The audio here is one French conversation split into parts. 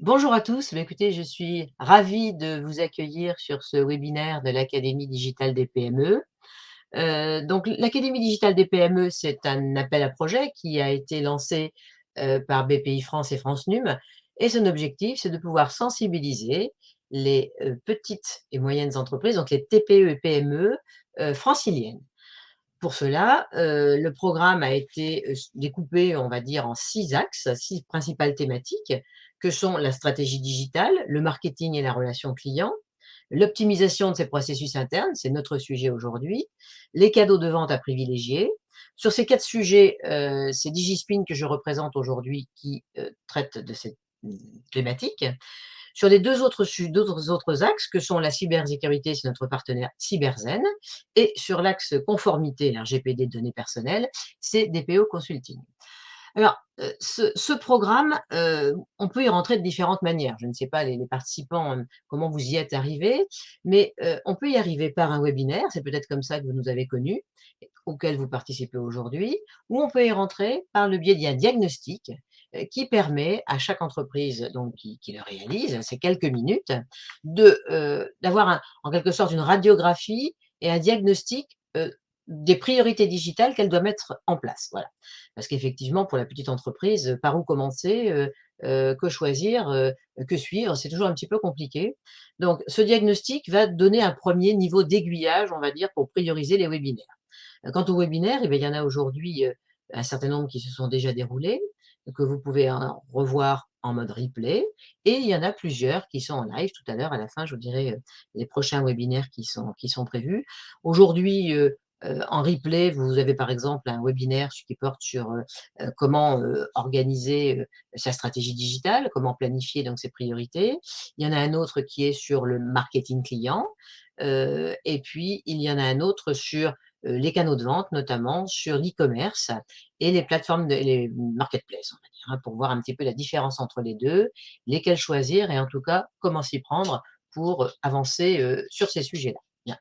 Bonjour à tous, écoutez, je suis ravie de vous accueillir sur ce webinaire de l'Académie digitale des PME. Donc l'Académie digitale des PME, c'est un appel à projet qui a été lancé, par BPI France et France Num et son objectif, c'est de pouvoir sensibiliser les, petites et moyennes entreprises, donc les TPE et PME, franciliennes. Pour cela, le programme a été, découpé, on va dire, en 6 axes, 6 principales thématiques que sont la stratégie digitale, le marketing et la relation client, l'optimisation de ses processus internes, c'est notre sujet aujourd'hui, les cadeaux de vente à privilégier. Sur ces 4 sujets, c'est Digispin que je représente aujourd'hui qui, traite de cette, thématique. Sur les 2 autres axes que sont la cybersécurité, c'est notre partenaire Cyberzen et sur l'axe conformité, RGPD données personnelles, c'est DPO Consulting. Alors, ce programme, on peut y rentrer de différentes manières. Je ne sais pas les participants, comment vous y êtes arrivés, mais, on peut y arriver par un webinaire, c'est peut-être comme ça que vous nous avez connus, auquel vous participez aujourd'hui, ou on peut y rentrer par le biais d'un diagnostic, qui permet à chaque entreprise donc qui le réalise, ces quelques minutes, d'avoir en quelque sorte une radiographie et un diagnostic, des priorités digitales qu'elle doit mettre en place, voilà. Parce qu'effectivement, pour la petite entreprise, par où commencer, que choisir, que suivre? C'est toujours un petit peu compliqué. Donc ce diagnostic va donner un premier niveau d'aiguillage, on va dire, pour prioriser les webinaires. Quant aux webinaires, eh beh, il y en a aujourd'hui, un certain nombre qui se sont déjà déroulés, que vous pouvez en revoir en mode replay et il y en a plusieurs qui sont en live. Tout à l'heure, à la fin, je vous dirai, les prochains webinaires qui sont prévus. Aujourd'hui, en replay, vous avez par exemple un webinaire qui porte sur, comment, organiser, sa stratégie digitale, comment planifier donc ses priorités. Il y en a un autre qui est sur le marketing client, et puis il y en a un autre sur, les canaux de vente, notamment sur l'e-commerce et les plateformes les marketplaces, on va dire, hein, pour voir un petit peu la différence entre les 2, lesquels choisir et en tout cas, comment s'y prendre pour, avancer, sur ces sujets-là. Bien.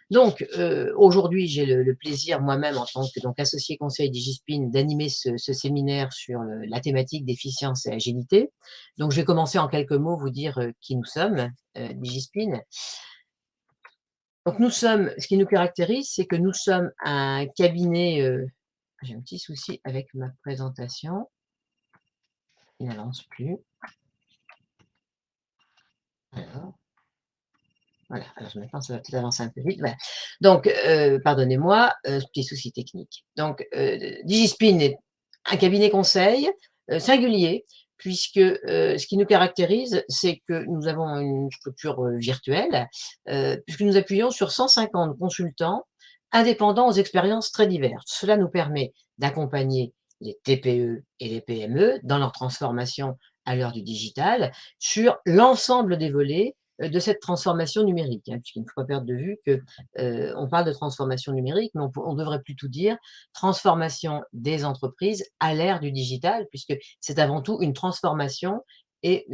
Donc, aujourd'hui, j'ai le plaisir moi-même en tant que donc associé conseil Digispin d'animer ce séminaire sur la thématique d'efficience et agilité. Donc je vais commencer en quelques mots, vous dire, qui nous sommes, Digispin. Donc nous sommes ce qui nous caractérise, c'est que nous sommes un cabinet, j'ai un petit souci avec ma présentation, qui n'avance plus. Alors, voilà, alors maintenant ça va peut-être avancer un peu vite, voilà. Donc, pardonnez-moi, petit souci technique. Donc, Digispin est un cabinet conseil, singulier puisque, ce qui nous caractérise, c'est que nous avons une structure, virtuelle, puisque nous appuyons sur 150 consultants indépendants aux expériences très diverses. Cela nous permet d'accompagner les TPE et les PME dans leur transformation à l'heure du digital sur l'ensemble des volets, de cette transformation numérique, hein, puisqu'il ne faut pas perdre de vue que, on parle de transformation numérique, mais on devrait plutôt dire transformation des entreprises à l'ère du digital, puisque c'est avant tout une transformation et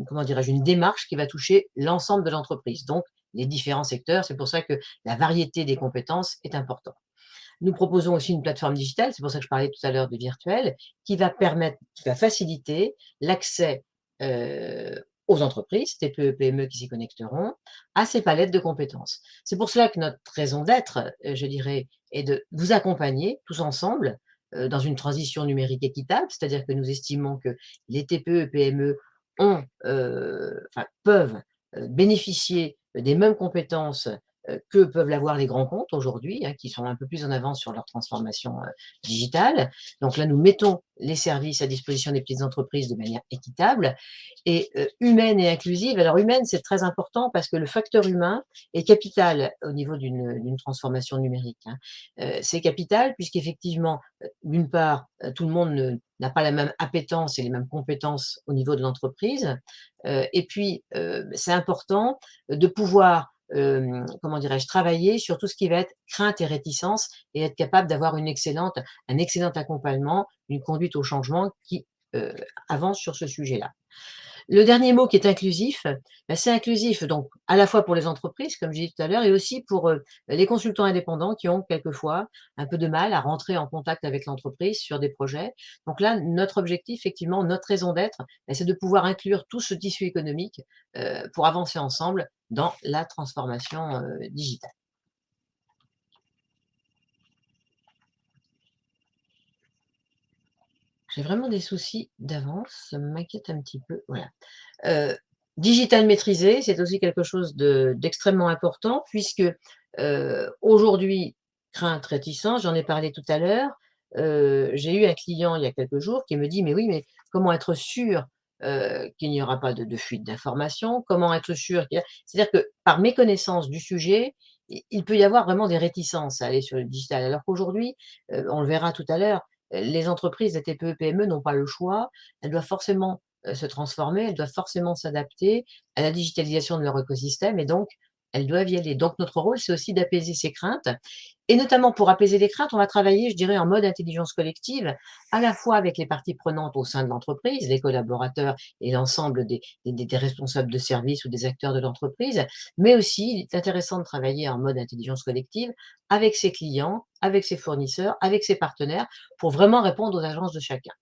comment dirais-je? Une démarche qui va toucher l'ensemble de l'entreprise, donc les différents secteurs. C'est pour ça que la variété des compétences est importante. Nous proposons aussi une plateforme digitale, c'est pour ça que je parlais tout à l'heure de virtuel, qui va faciliter l'accès, aux entreprises, TPE, PME qui s'y connecteront, à ces palettes de compétences. C'est pour cela que notre raison d'être, je dirais, est de vous accompagner tous ensemble, dans une transition numérique équitable. C'est-à-dire que nous estimons que les TPE et PME peuvent, bénéficier des mêmes compétences que peuvent l'avoir les grands comptes aujourd'hui, hein, qui sont un peu plus en avance sur leur transformation, digitale. Donc là, nous mettons les services à disposition des petites entreprises de manière équitable et humaine et inclusive. Alors humaine, c'est très important parce que le facteur humain est capital au niveau d'une transformation numérique, hein. C'est capital puisqu'effectivement, d'une part, tout le monde n'a pas la même appétence et les mêmes compétences au niveau de l'entreprise, et puis, c'est important de pouvoir comment dirais-je? Travailler sur tout ce qui va être crainte et réticence et être capable d'avoir un excellent accompagnement, une conduite au changement qui heu, avancent sur ce sujet-là. Le dernier mot qui est inclusif, bah, c'est inclusif donc à la fois pour les entreprises, comme j'ai dit tout à l'heure et aussi pour, les consultants indépendants qui ont quelquefois un peu de mal à rentrer en contact avec l'entreprise sur des projets. Donc là, notre objectif, effectivement, notre raison d'être, bah, c'est de pouvoir inclure tout ce tissu économique, pour avancer ensemble dans la transformation, digitale. J'ai vraiment des soucis d'avance, ça m'inquiète un petit peu, voilà. Heu, Digital maîtrisé, c'est aussi quelque chose d'extrêmement important puisque, aujourd'hui, crainte, réticence, j'en ai parlé tout à l'heure. J'ai eu un client il y a quelques jours qui me dit: «Mais oui, mais comment être sûr, qu'il n'y aura pas de fuite d'informations? Comment être sûr qu'il y a» c'est-à-dire que par méconnaissance du sujet, il peut y avoir vraiment des réticences à aller sur le digital. Alors qu'aujourd'hui, on le verra tout à l'heure, les entreprises, les TPE-PME n'ont pas le choix. Elles doivent forcément se transformer, elles doivent forcément s'adapter à la digitalisation de leur écosystème et donc elles doivent y aller. Donc notre rôle, c'est aussi d'apaiser ces craintes et notamment pour apaiser les craintes, on va travailler, je dirais, en mode intelligence collective, à la fois avec les parties prenantes au sein de l'entreprise, les collaborateurs et l'ensemble des responsables de service ou des acteurs de l'entreprise, mais aussi, il est intéressant de travailler en mode intelligence collective avec ses clients, avec ses fournisseurs, avec ses partenaires, pour vraiment répondre aux agences de chacun.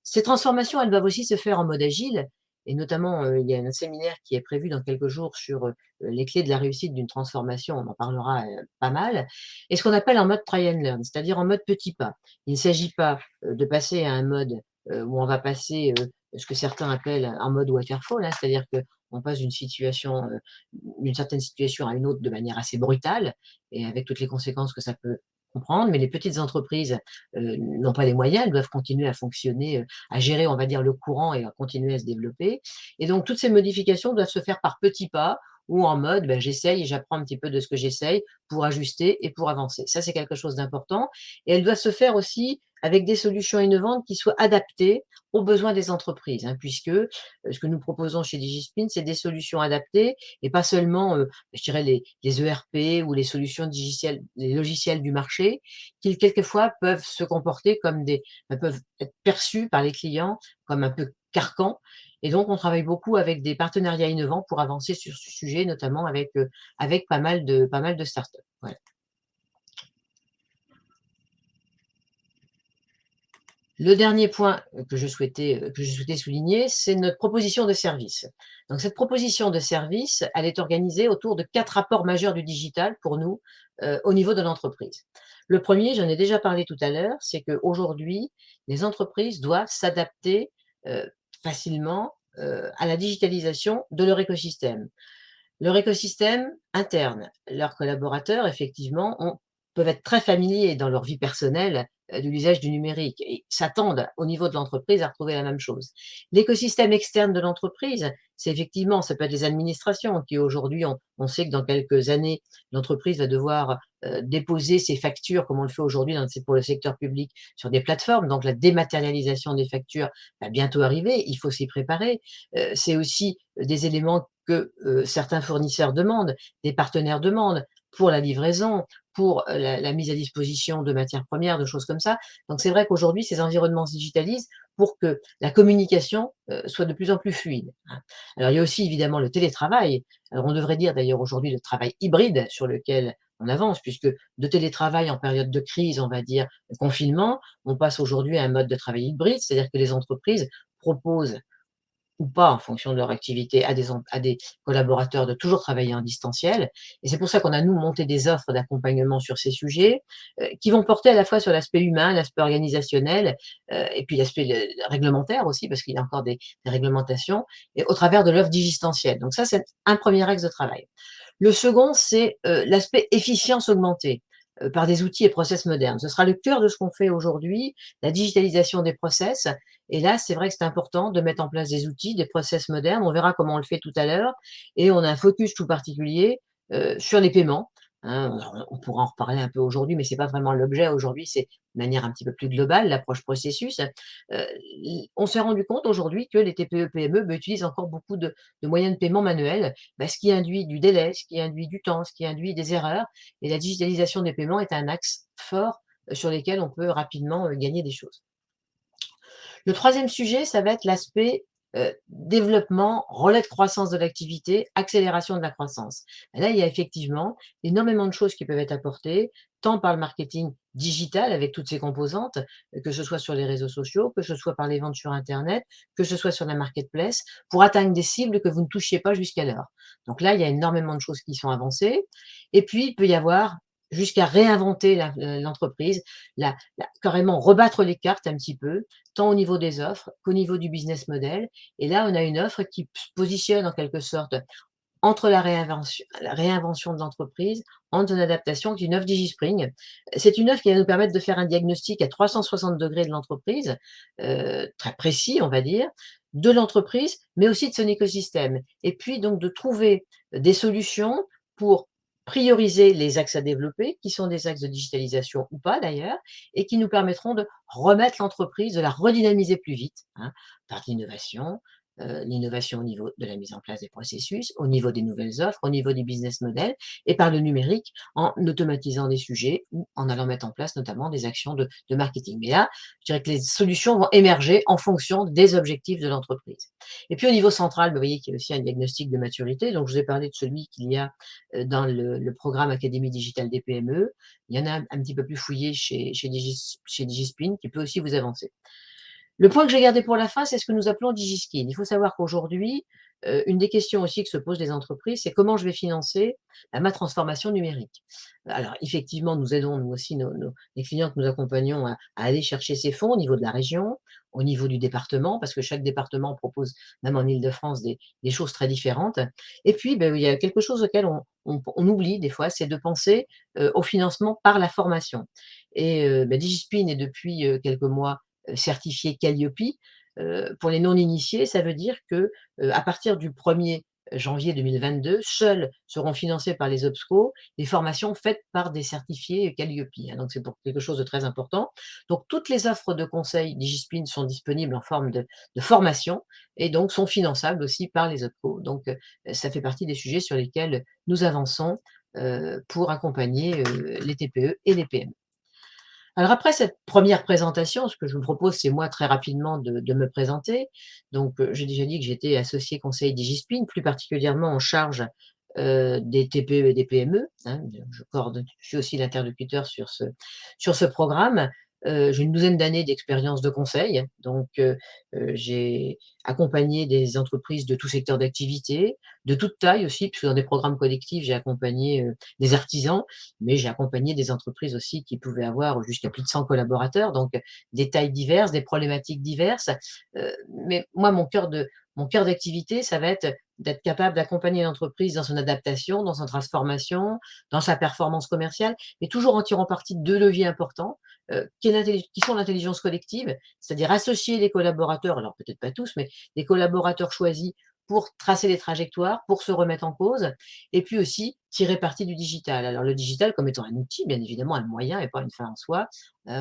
Ces transformations, elles doivent aussi se faire en mode agile et notamment, il y a un séminaire qui est prévu dans quelques jours sur, les clés de la réussite d'une transformation, on en parlera, pas mal et ce qu'on appelle en mode try and learn, c'est-à-dire en mode petits pas. Il ne s'agit pas, de passer à un mode, où on va passer, ce que certains appellent un mode waterfall, hein, c'est-à-dire qu'on passe d'une certaine situation à une autre de manière assez brutale et avec toutes les conséquences que ça peut comprendre. Mais les petites entreprises, n'ont pas les moyens, elles doivent continuer à fonctionner, à gérer, on va dire, le courant et à continuer à se développer et donc toutes ces modifications doivent se faire par petits pas ou en mode, ben, j'essaye et j'apprends un petit peu de ce que j'essaye pour ajuster et pour avancer. Ça, c'est quelque chose d'important et elles doivent se faire aussi avec des solutions innovantes qui soient adaptées aux besoins des entreprises, hein, puisque, ce que nous proposons chez Digispin, c'est des solutions adaptées et pas seulement, je dirais les ERP ou les solutions digicielles les logiciels du marché qui quelquefois peuvent se comporter comme peuvent être perçus par les clients comme un peu carcans et donc on travaille beaucoup avec des partenariats innovants pour avancer sur ce sujet, notamment avec pas mal de startups. Ouais. Le dernier point, que je souhaitais souligner, c'est notre proposition de service. Donc cette proposition de service, elle est organisée autour de 4 apports majeurs du digital pour nous, au niveau de l'entreprise. Le premier, j'en ai déjà parlé tout à l'heure, c'est qu'aujourd'hui, les entreprises doivent s'adapter, facilement, à la digitalisation de leur écosystème. Leur écosystème interne, leurs collaborateurs effectivement peuvent être très familiers dans leur vie personnelle, de l'usage du numérique et s'attendent au niveau de l'entreprise à retrouver la même chose. L'écosystème externe de l'entreprise, c'est effectivement ça peut être les administrations qui aujourd'hui on sait que dans quelques années, l'entreprise va devoir, déposer ses factures comme on le fait aujourd'hui pour le secteur public sur des plateformes, donc la dématérialisation des factures va bientôt arriver, il faut s'y préparer. C'est aussi des éléments que, certains fournisseurs demandent, des partenaires demandent pour la livraison, pour, la mise à disposition de matières premières, de choses comme ça. Donc c'est vrai qu'aujourd'hui, ces environnements se digitalisent pour que la communication, soit de plus en plus fluide, hein. Alors il y a aussi évidemment le télétravail. Alors on devrait dire d'ailleurs aujourd'hui le travail hybride sur lequel on avance puisque de télétravail en période de crise, on va dire, confinement, on passe aujourd'hui à un mode de travail hybride, c'est-à-dire que les entreprises proposent ou pas en fonction de leur activité à des collaborateurs de toujours travailler en distanciel et c'est pour ça qu'on a nous monté des offres d'accompagnement sur ces sujets, qui vont porter à la fois sur l'aspect humain, l'aspect organisationnel, et puis l'aspect réglementaire aussi parce qu'il y a encore des réglementations et au travers de l'offre digistancielle. Donc ça, c'est un premier axe de travail. Le second, c'est, l'aspect efficience augmentée, par des outils et process modernes. Ce sera le cœur de ce qu'on fait aujourd'hui, la digitalisation des process et là, c'est vrai que c'est important de mettre en place des outils, des process modernes. On verra comment on le fait tout à l'heure et on a un focus tout particulier, sur les paiements, hein. Alors on pourra en reparler un peu aujourd'hui, mais c'est pas vraiment l'objet aujourd'hui, c'est de manière un petit peu plus globale, l'approche processus. On s'est rendu compte aujourd'hui que les TPE-PME, utilisent encore beaucoup de moyens de paiement manuels, ce qui induit du délai, ce qui induit du temps, ce qui induit des erreurs et la digitalisation des paiements est un axe fort, sur lesquels on peut rapidement, gagner des choses. Le troisième sujet, ça va être l'aspect, développement, relais de croissance de l'activité, accélération de la croissance. Et là, il y a effectivement énormément de choses qui peuvent être apportées, tant par le marketing digital avec toutes ses composantes, que ce soit sur les réseaux sociaux, que ce soit par les ventes sur internet, que ce soit sur la marketplace, pour atteindre des cibles que vous ne touchiez pas jusqu'alors. Donc là, il y a énormément de choses qui sont avancées et puis il peut y avoir jusqu'à réinventer l'entreprise, carrément rebattre les cartes un petit peu, tant au niveau des offres qu'au niveau du business model. Et là, on a une offre qui se positionne en quelque sorte entre la réinvention de l'entreprise, entre une adaptation, qui est une offre DigiSpring. C'est une offre qui va nous permettre de faire un diagnostic à 360° de l'entreprise, très précis, on va dire, de l'entreprise, mais aussi de son écosystème. Et puis donc de trouver des solutions pour prioriser les axes à développer, qui sont des axes de digitalisation ou pas d'ailleurs, et qui nous permettront de remettre l'entreprise, de la redynamiser plus vite, hein, par l'innovation, l'innovation au niveau de la mise en place des processus, au niveau des nouvelles offres, au niveau des business models et par le numérique en automatisant des sujets ou en allant mettre en place notamment des actions de marketing. Mais là, je dirais que les solutions vont émerger en fonction des objectifs de l'entreprise. Et puis au niveau central, vous voyez qu'il y a aussi un diagnostic de maturité. Donc je vous ai parlé de celui qu'il y a dans le programme Académie digitale des PME. Il y en a un petit peu plus fouillé chez Digispin qui peut aussi vous avancer. Le point que j'ai gardé pour la fin, c'est ce que nous appelons DigiSkill. Il faut savoir qu'aujourd'hui, une des questions aussi que se posent les entreprises, c'est comment je vais financer, ma transformation numérique? Alors effectivement, nous aidons nous aussi les clients que nous accompagnons à aller chercher ces fonds au niveau de la région, au niveau du département, parce que chaque département propose, même en Île-de-France, des choses très différentes. Et puis, il y a quelque chose auquel on oublie des fois, c'est de penser, au financement par la formation. Et Digispin est depuis, quelques mois certifié Calliope. Pour les non-initiés, ça veut dire que, à partir du 1er janvier 2022, seules seront financées par les OPSCO les formations faites par des certifiés Calliope, hein, donc c'est pour quelque chose de très important. Donc toutes les offres de conseil Digispin sont disponibles en forme de formation et donc sont finançables aussi par les OPCO. Donc ça fait partie des sujets sur lesquels nous avançons, pour accompagner, les TPE et les PME. Alors après cette première présentation, ce que je vous propose, c'est moi très rapidement de me présenter. Donc, j'ai déjà dit que j'étais associée conseil Digispin, plus particulièrement en charge, des TPE et des PME, hein. Je coordonne je suis aussi l'interlocuteur sur ce programme. J'ai une douzaine d'années d'expérience de conseil, donc j'ai accompagné des entreprises de tout secteur d'activité, de toute taille aussi, puisque dans des programmes collectifs, j'ai accompagné, des artisans, mais j'ai accompagné des entreprises aussi qui pouvaient avoir jusqu'à plus de 100 collaborateurs, donc des tailles diverses, des problématiques diverses. Mais moi, mon cœur d'activité, ça va être d'être capable d'accompagner l'entreprise dans son adaptation, dans sa transformation, dans sa performance commerciale, mais toujours en tirant parti de 2 leviers importants, qui sont l'intelligence collective, c'est-à-dire associer les collaborateurs, alors peut-être pas tous, mais des collaborateurs choisis pour tracer les trajectoires, pour se remettre en cause et puis aussi tirer parti du digital. Alors le digital comme étant un outil, bien évidemment, un moyen et pas une fin en soi,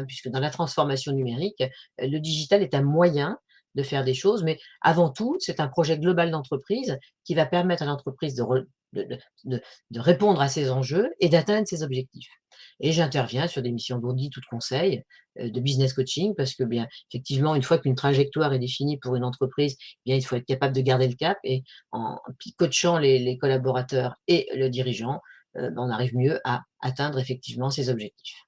puisque dans la transformation numérique, le digital est un moyen de faire des choses, mais avant tout, c'est un projet global d'entreprise qui va permettre à l'entreprise de de répondre à ses enjeux et d'atteindre ses objectifs. Et j'interviens sur des missions d'audit ou de conseil, de business coaching parce que bien, effectivement, une fois qu'une trajectoire est définie pour une entreprise, bien, il faut être capable de garder le cap et en puis coachant les collaborateurs et le dirigeant, on arrive mieux à atteindre effectivement ses objectifs.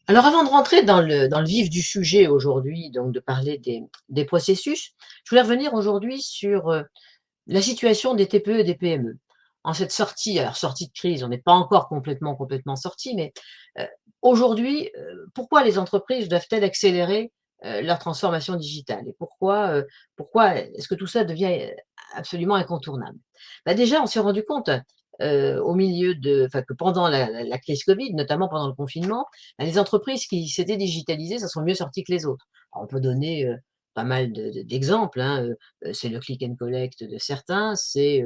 Alors avant de rentrer dans le vif du sujet aujourd'hui, donc de parler des processus, je voulais revenir aujourd'hui sur, la situation des TPE et des PME. En cette sortie, alors sortie de crise, on n'est pas encore complètement sorti, mais, heu, aujourd'hui, pourquoi les entreprises doivent-elles accélérer, leur transformation digitale? Et pourquoi est-ce que tout ça devient, absolument incontournable? Bah, déjà, on s'est rendu compte, au milieu que pendant la crise Covid, notamment pendant le confinement, bah, les entreprises qui s'étaient digitalisées s'en sont mieux sorties que les autres. Alors on peut donner, pas mal d'exemples, hein, c'est le click and collect de certains, c'est,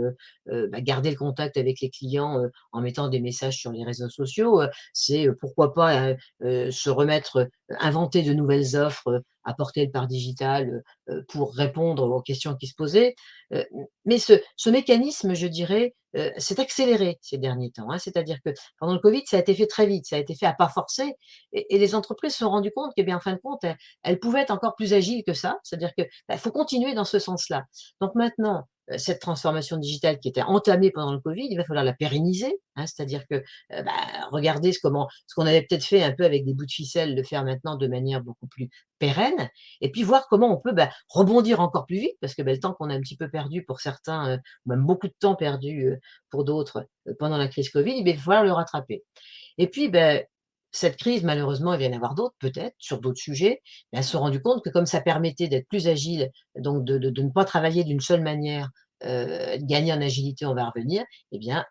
garder le contact avec les clients, en mettant des messages sur les réseaux sociaux, c'est, pourquoi pas, se remettre, inventer de nouvelles offres, apporter le part digital, pour répondre aux questions qui se posaient. Mais ce mécanisme, je dirais, s'est accéléré ces derniers temps, hein. C'est-à-dire que pendant le covid, ça a été fait très vite, ça a été fait à pas forcer et les entreprises se sont rendues compte que, bien, en fin de compte, elles pouvaient être encore plus agiles que ça. C'est-à-dire que, bah, faut continuer dans ce sens-là. Donc maintenant, cette transformation digitale qui était entamée pendant le covid, il va falloir la pérenniser, hein. C'est-à-dire que, bah, regarder ce qu'on avait peut-être fait un peu avec des bouts de ficelle, le faire maintenant de manière beaucoup plus pérenne et puis voir comment on peut, bah, rebondir encore plus vite parce que, bah, le temps qu'on a un petit peu perdu pour certains, ou même beaucoup de temps perdu, pour d'autres, pendant la crise covid, eh beh, il va falloir le rattraper. Et puis, beh, cette crise, malheureusement, il va y en avoir d'autres peut-être, sur d'autres sujets, mais elles se sont rendues compte que comme ça permettait d'être plus agile, donc de ne pas travailler d'une seule manière, de gagner en agilité, on va y revenir, eh bien,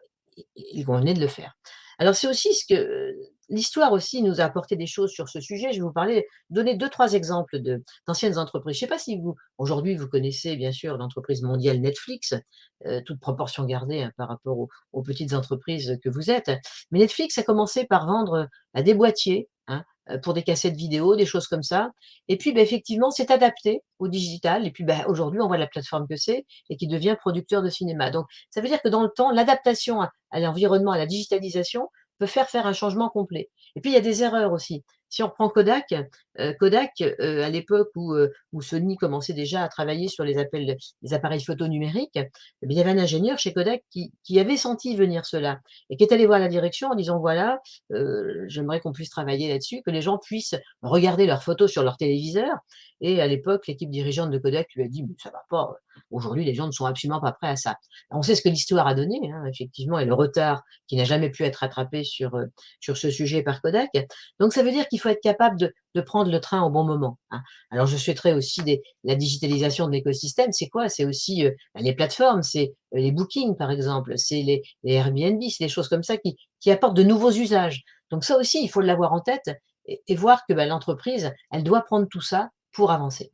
il convenait de le faire. Alors c'est aussi ce que l'histoire aussi nous a apporté des choses sur ce sujet. Je vais vous parler donner deux trois exemples d'anciennes entreprises. Je ne sais pas si vous aujourd'hui, vous connaissez bien sûr l'entreprise mondiale Netflix, toute proportion gardée, hein, par rapport aux petites entreprises que vous êtes. Mais Netflix a commencé par vendre, des boîtiers, hein, pour des cassettes vidéo, des choses comme ça. Et puis, bah, effectivement, c'est adapté au digital et puis, bah, aujourd'hui, on voit la plateforme que c'est et qui devient producteur de cinéma. Donc ça veut dire que dans le temps, l'adaptation à l'environnement, à la digitalisation peut faire un changement complet. Et puis il y a des erreurs aussi. Si on reprend Kodak, Kodak, à l'époque où Sony commençait déjà à travailler sur les appareils photo numériques, eh bien, il y avait un ingénieur chez Kodak qui avait senti venir cela et qui est allé voir la direction en disant: «Voilà, j'aimerais qu'on puisse travailler là-dessus, que les gens puissent regarder leurs photos sur leur téléviseur» et à l'époque, l'équipe dirigeante de Kodak lui a dit: «Mais ça va pas, aujourd'hui les gens ne sont absolument pas prêts à ça». On sait ce que l'histoire a donné, hein, effectivement et le retard qui n'a jamais pu être rattrapé sur ce sujet par Kodak. Donc ça veut dire qu'il faut être capable de prendre le train au bon moment, hein. Alors je souhaiterais aussi la digitalisation de l'écosystème, c'est quoi? C'est aussi, bah, les plateformes, c'est, les bookings par exemple, c'est les Airbnb, c'est des choses comme ça qui apportent de nouveaux usages. Donc ça aussi, il faut l'avoir en tête et voir que, bah, l'entreprise, elle doit prendre tout ça pour avancer.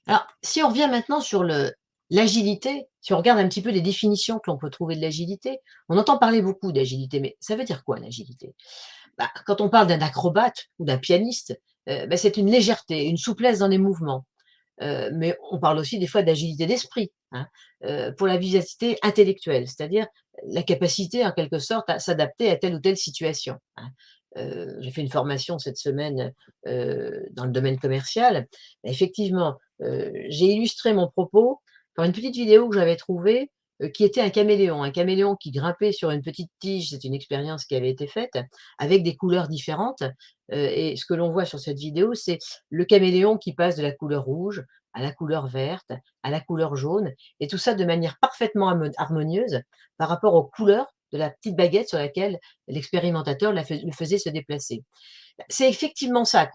Alors, si on revient maintenant sur l'agilité, si on regarde un petit peu les définitions que l'on peut trouver de l'agilité, on entend parler beaucoup d'agilité, mais ça veut dire quoi l'agilité? Bah, quand on parle d'un acrobate ou d'un pianiste, bah, c'est une légèreté, une souplesse dans les mouvements. Mais on parle aussi des fois d'agilité d'esprit, hein, pour la vivacité intellectuelle, c'est-à-dire la capacité en quelque sorte à s'adapter à telle ou telle situation, hein. J'ai fait une formation cette semaine, dans le domaine commercial. Effectivement, j'ai illustré mon propos par une petite vidéo que j'avais trouvée, qui était un caméléon qui grimpait sur une petite tige, c'est une expérience qui avait été faite, avec des couleurs différentes, et ce que l'on voit sur cette vidéo, c'est le caméléon qui passe de la couleur rouge à la couleur verte, à la couleur jaune et tout ça de manière parfaitement harmonieuse par rapport aux couleurs de la petite baguette sur laquelle l'expérimentateur le faisait se déplacer. C'est effectivement ça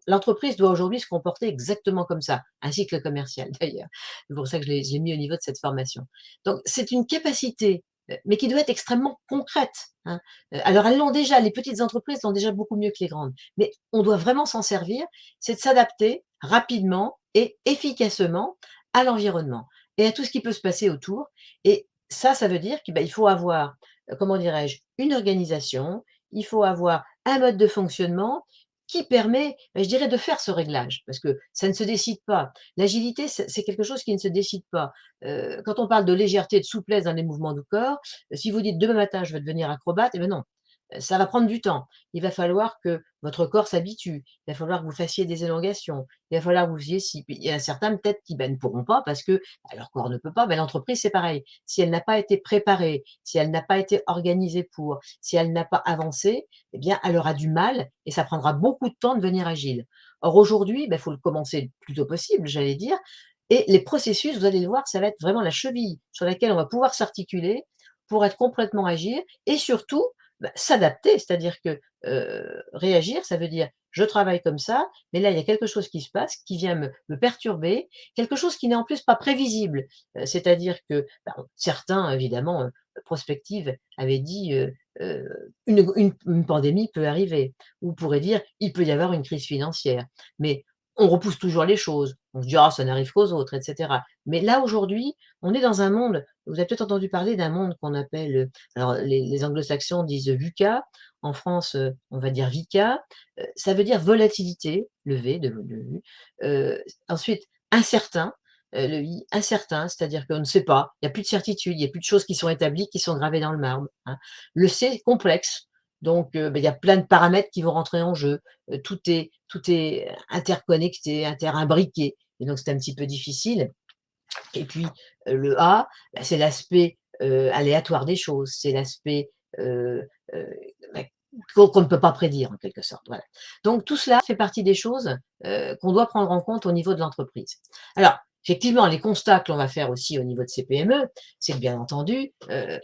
l'entreprise doit aujourd'hui se comporter exactement comme ça, ainsi que le commercial d'ailleurs. C'est pour ça que je l'ai mis au niveau de cette formation. Donc c'est une capacité, mais qui doit être extrêmement concrète, hein. Alors elles l'ont déjà, les petites entreprises l'ont déjà beaucoup mieux que les grandes, mais on doit vraiment s'en servir, c'est de s'adapter rapidement et efficacement à l'environnement et à tout ce qui peut se passer autour et ça veut dire qu'il bah, il faut avoir, comment dirais-je? Une organisation, il faut avoir un mode de fonctionnement qui permet, je dirais, de faire ce réglage, parce que ça ne se décide pas. L'agilité, c'est quelque chose qui ne se décide pas. Quand on parle de légèreté, de souplesse dans les mouvements du corps, si vous dites: «Demain matin, je veux devenir acrobate», eh ben non, ça va prendre du temps. Il va falloir que votre corps s'habitue, il va falloir que vous fassiez des élongations, il va falloir que vous faisiez ci. Puis il y en a certains peut-être qui, ne pourront pas parce que, leur corps ne peut pas. L'entreprise, c'est pareil. Si elle n'a pas été préparée, si elle n'a pas été organisée pour, si elle n'a pas avancé, eh bien, elle aura du mal et ça prendra beaucoup de temps de devenir agile. Or aujourd'hui, il faut le commencer le plus tôt possible, j'allais dire et les processus, vous allez le voir, ça va être vraiment la cheville sur laquelle on va pouvoir s'articuler pour être complètement agile et surtout, s'adapter. C'est-à-dire que, réagir, ça veut dire: «Je travaille comme ça, mais là, il y a quelque chose qui se passe, qui vient me perturber», quelque chose qui n'est en plus pas prévisible. C'est-à-dire que, certains évidemment, prospectives avaient dit, une pandémie peut arriver ou pourrait dire: «Il peut y avoir une crise financière». Mais on repousse toujours les choses. On se dit: «Ah, ça n'arrive qu'aux autres» et cetera. Mais là, aujourd'hui, on est dans un monde, vous avez peut-être entendu parler d'un monde qu'on appelle, alors les anglo-saxons disent VUCA, en France, on va dire VICA, ça veut dire volatilité, le V de vue, ensuite incertain, le I, incertain, c'est-à-dire qu'on ne sait pas, il y a plus de certitude, il y a plus de choses qui sont établies, qui sont gravées dans le marbre, hein. Le C, complexe, donc il y a plein de paramètres qui vont rentrer en jeu, tout est interconnecté, interimbriqué et donc c'est un petit peu difficile et puis, le A, bah, c'est l'aspect, aléatoire des choses, c'est l'aspect, heu heu, bah, qu'on ne peut pas prédire en quelque sorte, voilà. Donc tout cela fait partie des choses, qu'on doit prendre en compte au niveau de l'entreprise. Alors, effectivement, les constats que l'on va faire aussi au niveau de ces PME, c'est que bien entendu,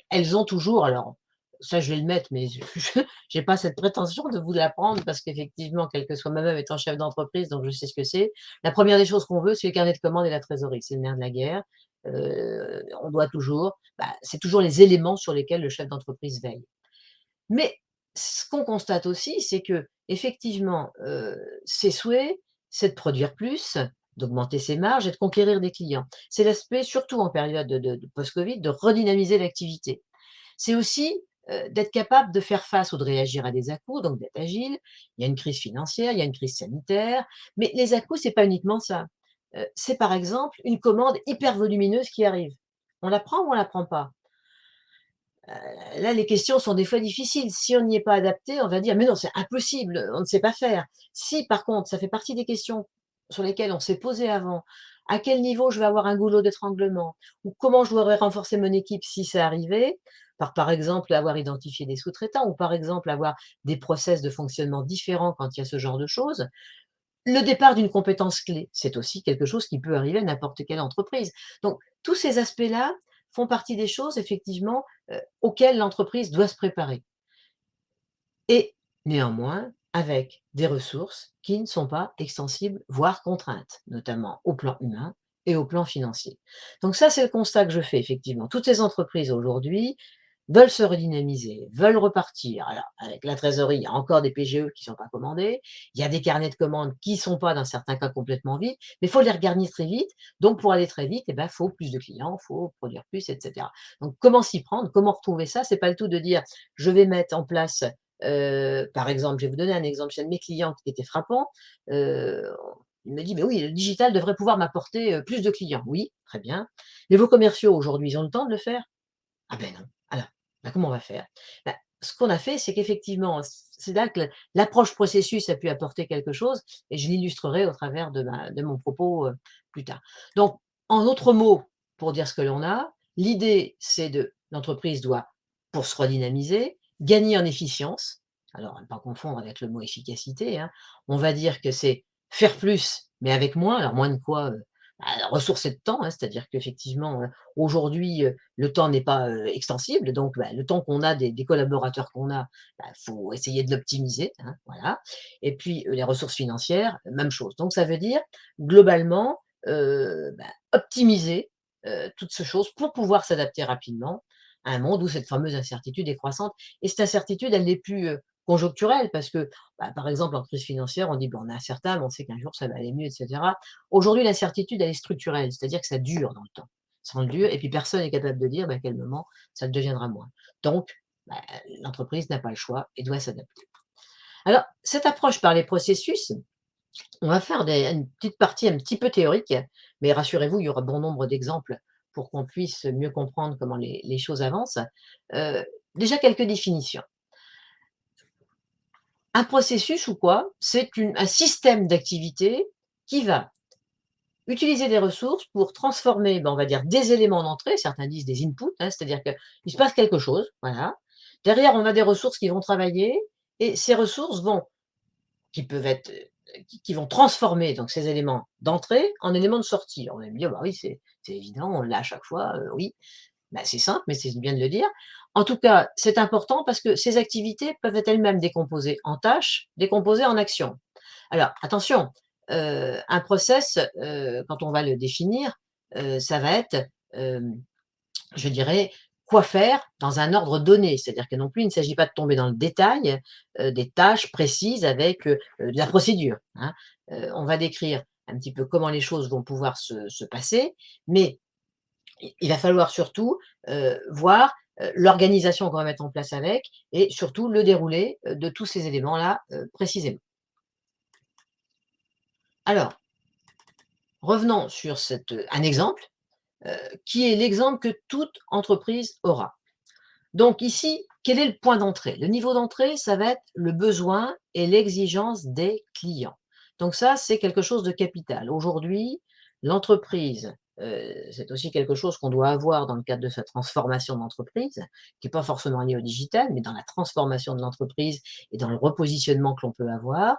elles ont toujours alors ça je vais le mettre, mais je j'ai pas cette prétention de vous l'apprendre parce qu'effectivement, quel que soit moi-même étant chef d'entreprise, donc je sais ce que c'est. La première des choses qu'on veut, c'est le carnet de commandes et la trésorerie, c'est le nerf de la guerre. On doit toujours c'est toujours les éléments sur lesquels le chef d'entreprise veille. Mais ce qu'on constate aussi, c'est qu'effectivement, ses souhaits, c'est de produire plus, d'augmenter ses marges et de conquérir des clients. C'est l'aspect, surtout en période de post-Covid, de redynamiser l'activité. C'est aussi, d'être capable de faire face ou de réagir à des à-coups, donc d'être agile. Il y a une crise financière, il y a une crise sanitaire, mais les à-coups, c'est pas uniquement ça. C'est par exemple une commande hyper volumineuse qui arrive. On la prend ou on la prend pas? Là, les questions sont des fois difficiles. Si on n'y est pas adapté, on va dire: «Mais non, c'est impossible, on ne sait pas faire». Si par contre, ça fait partie des questions sur lesquelles on s'est posé avant, à quel niveau je vais avoir un goulot d'étranglement? Ou comment je devrais renforcer mon équipe si ça arrivait? Par exemple, avoir identifié des sous-traitants ou par exemple avoir des process de fonctionnement différents quand il y a ce genre de choses. Le départ d'une compétence clé, c'est aussi quelque chose qui peut arriver à n'importe quelle entreprise. Donc tous ces aspects-là font partie des choses effectivement, auxquelles l'entreprise doit se préparer et néanmoins avec des ressources qui ne sont pas extensibles, voire contraintes, notamment au plan humain et au plan financier. Donc ça, c'est le constat que je fais effectivement. Toutes ces entreprises aujourd'hui veulent se redynamiser, veulent repartir. Alors avec la trésorerie, il y a encore des PGE qui ne sont pas commandés, il y a des carnets de commandes qui ne sont pas dans certains cas complètement vides, mais il faut les regarnir très vite. Donc pour aller très vite, eh ben, faut plus de clients, il faut produire plus et cetera. Donc comment s'y prendre? Comment retrouver ça? C'est pas le tout de dire: «Je vais mettre en place». Par exemple, je vais vous donner un exemple chez un de mes clients qui était frappant. Heu, il me dit: «Mais oui, le digital devrait pouvoir m'apporter, plus de clients». Oui, très bien. Mais vos commerciaux aujourd'hui, ils ont le temps de le faire? Ah ben non. Alors, comment on va faire? Ce qu'on a fait, c'est qu'effectivement, c'est là que l'approche processus a pu apporter quelque chose et je l'illustrerai au travers de mon propos, plus tard. Donc, en d'autres mots, pour dire ce que l'on a, l'idée, c'est de l'entreprise doit, pour se redynamiser, gagner en efficience. Alors, à ne pas confondre avec le mot efficacité, hein. On va dire que c'est faire plus, mais avec moins. Alors moins de quoi? Ressourcer de temps, hein, c'est-à-dire qu'effectivement, aujourd'hui, le temps n'est pas, extensible, donc le temps qu'on a des collaborateurs qu'on a, faut essayer de l'optimiser, hein, voilà et puis, les ressources financières, même chose. Donc ça veut dire globalement, optimiser, toutes ces choses pour pouvoir s'adapter rapidement à un monde où cette fameuse incertitude est croissante et cette incertitude, elle n'est plus, conjoncturelle parce que, par exemple, en crise financière, on dit: «Bon, on est incertain, mais on sait qu'un jour ça va aller mieux» et cetera. Aujourd'hui, l'incertitude, elle est structurelle, c'est-à-dire que ça dure dans le temps. Ça en dure et puis personne n'est capable de dire, à quel moment ça deviendra moins. Donc, bah, l'entreprise n'a pas le choix et doit s'adapter. Alors, cette approche par les processus, on va faire une petite partie un petit peu théorique, mais rassurez-vous, il y aura bon nombre d'exemples pour qu'on puisse mieux comprendre comment les choses avancent. Déjà quelques définitions. Un processus ou quoi? C'est un système d'activité qui va utiliser des ressources pour transformer, on va dire des éléments d'entrée, certains disent des inputs, hein, c'est-à-dire qu'il se passe quelque chose, voilà. Derrière, on a des ressources qui vont travailler et ces ressources qui peuvent être, qui vont transformer donc ces éléments d'entrée en éléments de sortie. On va me dire: «Bah oui, c'est évident, on l'a à chaque fois», oui. C'est simple, mais c'est bien de le dire. En tout cas, c'est important parce que ces activités peuvent être elles-mêmes décomposées en tâches, décomposées en actions. Alors attention, un process, quand on va le définir, ça va être, hem, je dirais, quoi faire dans un ordre donné. C'est-à-dire que non plus, il ne s'agit pas de tomber dans le détail, des tâches précises avec, de la procédure, hein. On va décrire un petit peu comment les choses vont pouvoir se passer, mais il va falloir surtout, voir, l'organisation qu'on va mettre en place avec et surtout le déroulé, de tous ces éléments-là, précisément. Alors, revenons sur un exemple, qui est l'exemple que toute entreprise aura. Donc ici, quel est le point d'entrée? Le niveau d'entrée, ça va être le besoin et l'exigence des clients. Donc ça, c'est quelque chose de capital. Aujourd'hui, l'entreprise, c'est aussi quelque chose qu'on doit avoir dans le cadre de sa transformation d'entreprise, qui est pas forcément liée au digital, mais dans la transformation de l'entreprise et dans le repositionnement que l'on peut avoir.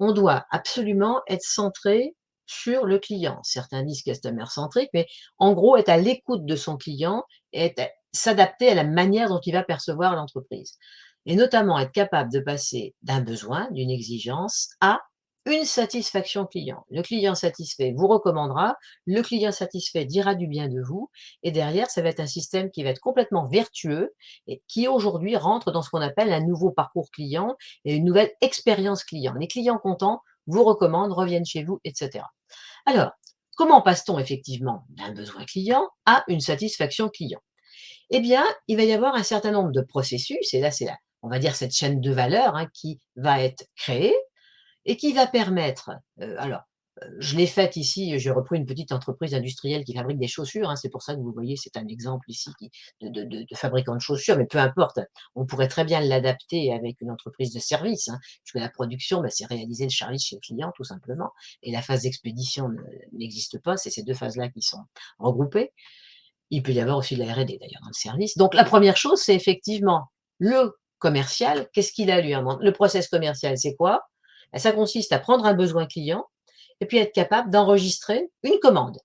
On doit absolument être centré sur le client. Certains disent customer centric, mais en gros, être à l'écoute de son client et s'adapter à la manière dont il va percevoir l'entreprise. Et notamment être capable de passer d'un besoin, d'une exigence, à une satisfaction client. Le client satisfait vous recommandera, le client satisfait dira du bien de vous, et derrière, ça va être un système qui va être complètement vertueux et qui aujourd'hui rentre dans ce qu'on appelle un nouveau parcours client et une nouvelle expérience client. Les clients contents vous recommandent, reviennent chez vous, etc. Alors, comment passe-t-on effectivement d'un besoin client à une satisfaction client? Eh bien, il va y avoir un certain nombre de processus, et là c'est on va dire cette chaîne de valeur, hein, qui va être créée et qui va permettre, je l'ai faite ici, j'ai repris une petite entreprise industrielle qui fabrique des chaussures, hein, c'est pour ça que vous voyez, c'est un exemple ici de fabricant de chaussures, mais peu importe, on pourrait très bien l'adapter avec une entreprise de service, hein, puisque la production, bah, c'est réaliser le service chez le client tout simplement et la phase d'expédition n'existe pas, c'est ces 2 phases-là qui sont regroupées. Il peut y avoir aussi de la R&D d'ailleurs dans le service. Donc la première chose, c'est effectivement le commercial, qu'est-ce qu'il a lui en main? Le process commercial, c'est quoi? Bah, ça consiste à prendre un besoin client et puis être capable d'enregistrer une commande.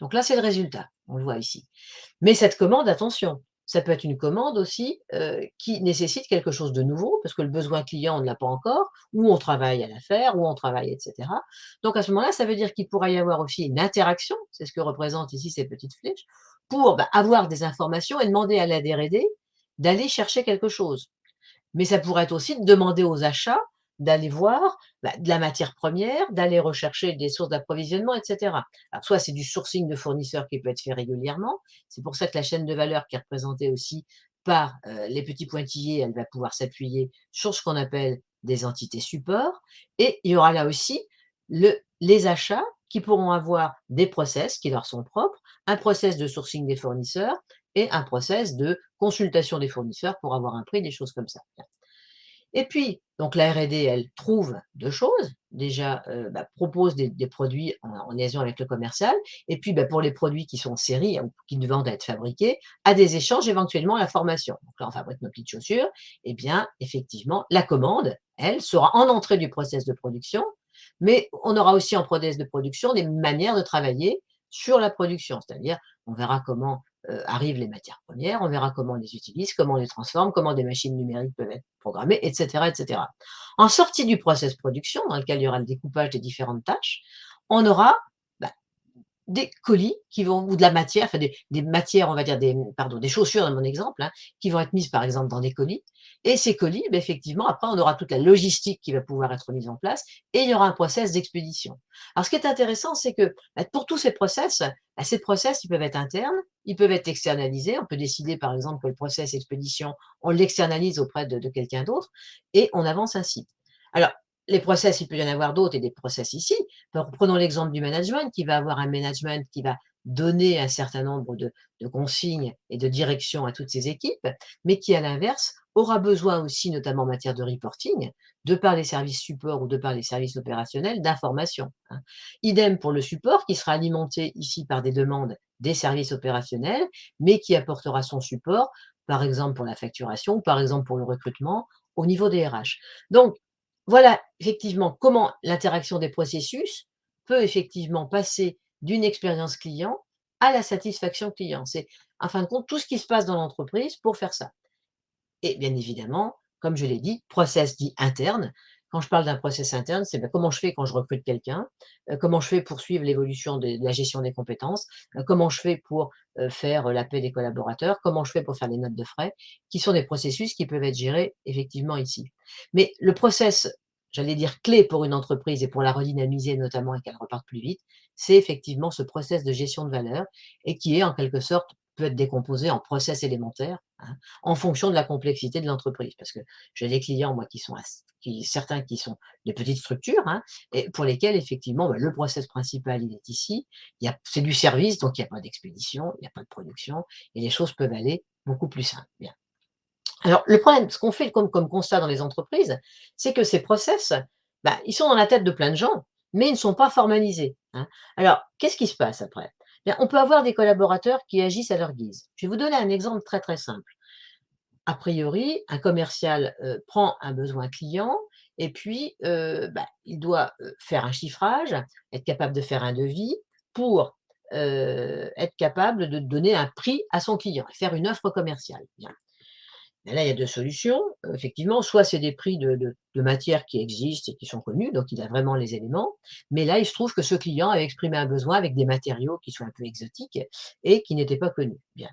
Donc là, c'est le résultat, on le voit ici. Mais cette commande, attention, ça peut être une commande aussi, qui nécessite quelque chose de nouveau, parce que le besoin client, on ne l'a pas encore, ou on travaille à la faire, ou on travaille et cetera. Donc à ce moment-là, ça veut dire qu'il pourra y avoir aussi une interaction, c'est ce que représentent ici ces petites flèches, pour, bah, avoir des informations et demander à la R&D d'aller chercher quelque chose. Mais ça pourrait être aussi de demander aux achats d'aller voir, bah, de la matière première, d'aller rechercher des sources d'approvisionnement et cetera. Alors soit c'est du sourcing de fournisseurs qui peut être fait régulièrement, c'est pour ça que la chaîne de valeur qui est représentée aussi par, les petits pointillés, elle va pouvoir s'appuyer sur ce qu'on appelle des entités supports et il y aura là aussi les achats qui pourront avoir des process qui leur sont propres, un process de sourcing des fournisseurs et un process de consultation des fournisseurs pour avoir un prix, des choses comme ça. Et puis, donc la R&D, elle trouve 2 choses. Déjà, bah, propose des produits en liaison avec le commercial et puis, bah, pour les produits qui sont en série, hein, ou qui demandent à être fabriqués, à des échanges, éventuellement à la formation. Donc là, on fabrique nos petites chaussures et bien, effectivement, la commande, elle, sera en entrée du process de production, mais on aura aussi en process de production des manières de travailler sur la production. C'est-à-dire, on verra comment, arrivent les matières premières, on verra comment on les utilise, comment on les transforme, comment des machines numériques peuvent être programmées et cetera et cetera. En sortie du process production, dans lequel il y aura le découpage des différentes tâches, on aura, bah, des colis qui vont ou de la matière, enfin des matières, on va dire des chaussures dans mon exemple, hein, qui vont être mises par exemple dans des colis et ces colis, beh, effectivement après on aura toute la logistique qui va pouvoir être mise en place et il y aura un process d'expédition. Alors ce qui est intéressant, c'est que, bah, pour tous ces process, bah, ces process, ils peuvent être internes, ils peuvent être externalisés. On peut décider par exemple que le process expédition, on l'externalise auprès de quelqu'un d'autre et on avance ainsi. Alors les process, il peut y en avoir d'autres et des process ici. Alors, prenons l'exemple du management, qui va avoir un management qui va donner un certain nombre de consignes et de directions à toutes ses équipes, mais qui, à l'inverse, aura besoin aussi, notamment en matière de reporting, de par les services support ou de par les services opérationnels, d'informations, hein. Idem pour le support qui sera alimenté ici par des demandes des services opérationnels, mais qui apportera son support, par exemple pour la facturation ou par exemple pour le recrutement au niveau des RH. Donc, voilà effectivement comment l'interaction des processus peut effectivement passer d'une expérience client à la satisfaction client. C'est en fin de compte tout ce qui se passe dans l'entreprise pour faire ça. Et bien évidemment, comme je l'ai dit, process dit interne. Quand je parle d'un process interne, c'est, bah, comment je fais quand je recrute quelqu'un, comment je fais pour suivre l'évolution de la gestion des compétences, comment je fais pour, faire, la paie des collaborateurs, comment je fais pour faire les notes de frais, qui sont des processus qui peuvent être gérés effectivement ici. Mais le process j'allais dire clé pour une entreprise et pour la redynamiser notamment et qu'elle reparte plus vite, c'est effectivement ce process de gestion de valeur et qui est en quelque sorte peut être décomposé en process élémentaires, hein, en fonction de la complexité de l'entreprise. Parce que j'ai des clients, moi, qui sont certains qui sont des petites structures, hein, et pour lesquels effectivement, bah, le process principal, il est ici. C'est du service, donc il n'y a pas d'expédition, il n'y a pas de production, et les choses peuvent aller beaucoup plus simple. Bien. Alors, le problème, ce qu'on fait comme constat dans les entreprises, c'est que ces process, bah, ils sont dans la tête de plein de gens, mais ils ne sont pas formalisés, hein. Alors, qu'est-ce qui se passe après? Bien, on peut avoir des collaborateurs qui agissent à leur guise. Je vais vous donner un exemple très, très simple. A priori, un commercial, prend un besoin client et puis, bah, il doit, faire un chiffrage, être capable de faire un devis pour, être capable de donner un prix à son client et faire une offre commerciale. Bien. Et là, il y a 2 solutions. Effectivement, soit c'est des prix de matières qui existent et qui sont connus, donc il a vraiment les éléments. Mais là, il se trouve que ce client avait exprimé un besoin avec des matériaux qui sont un peu exotiques et qui n'étaient pas connus. Bien.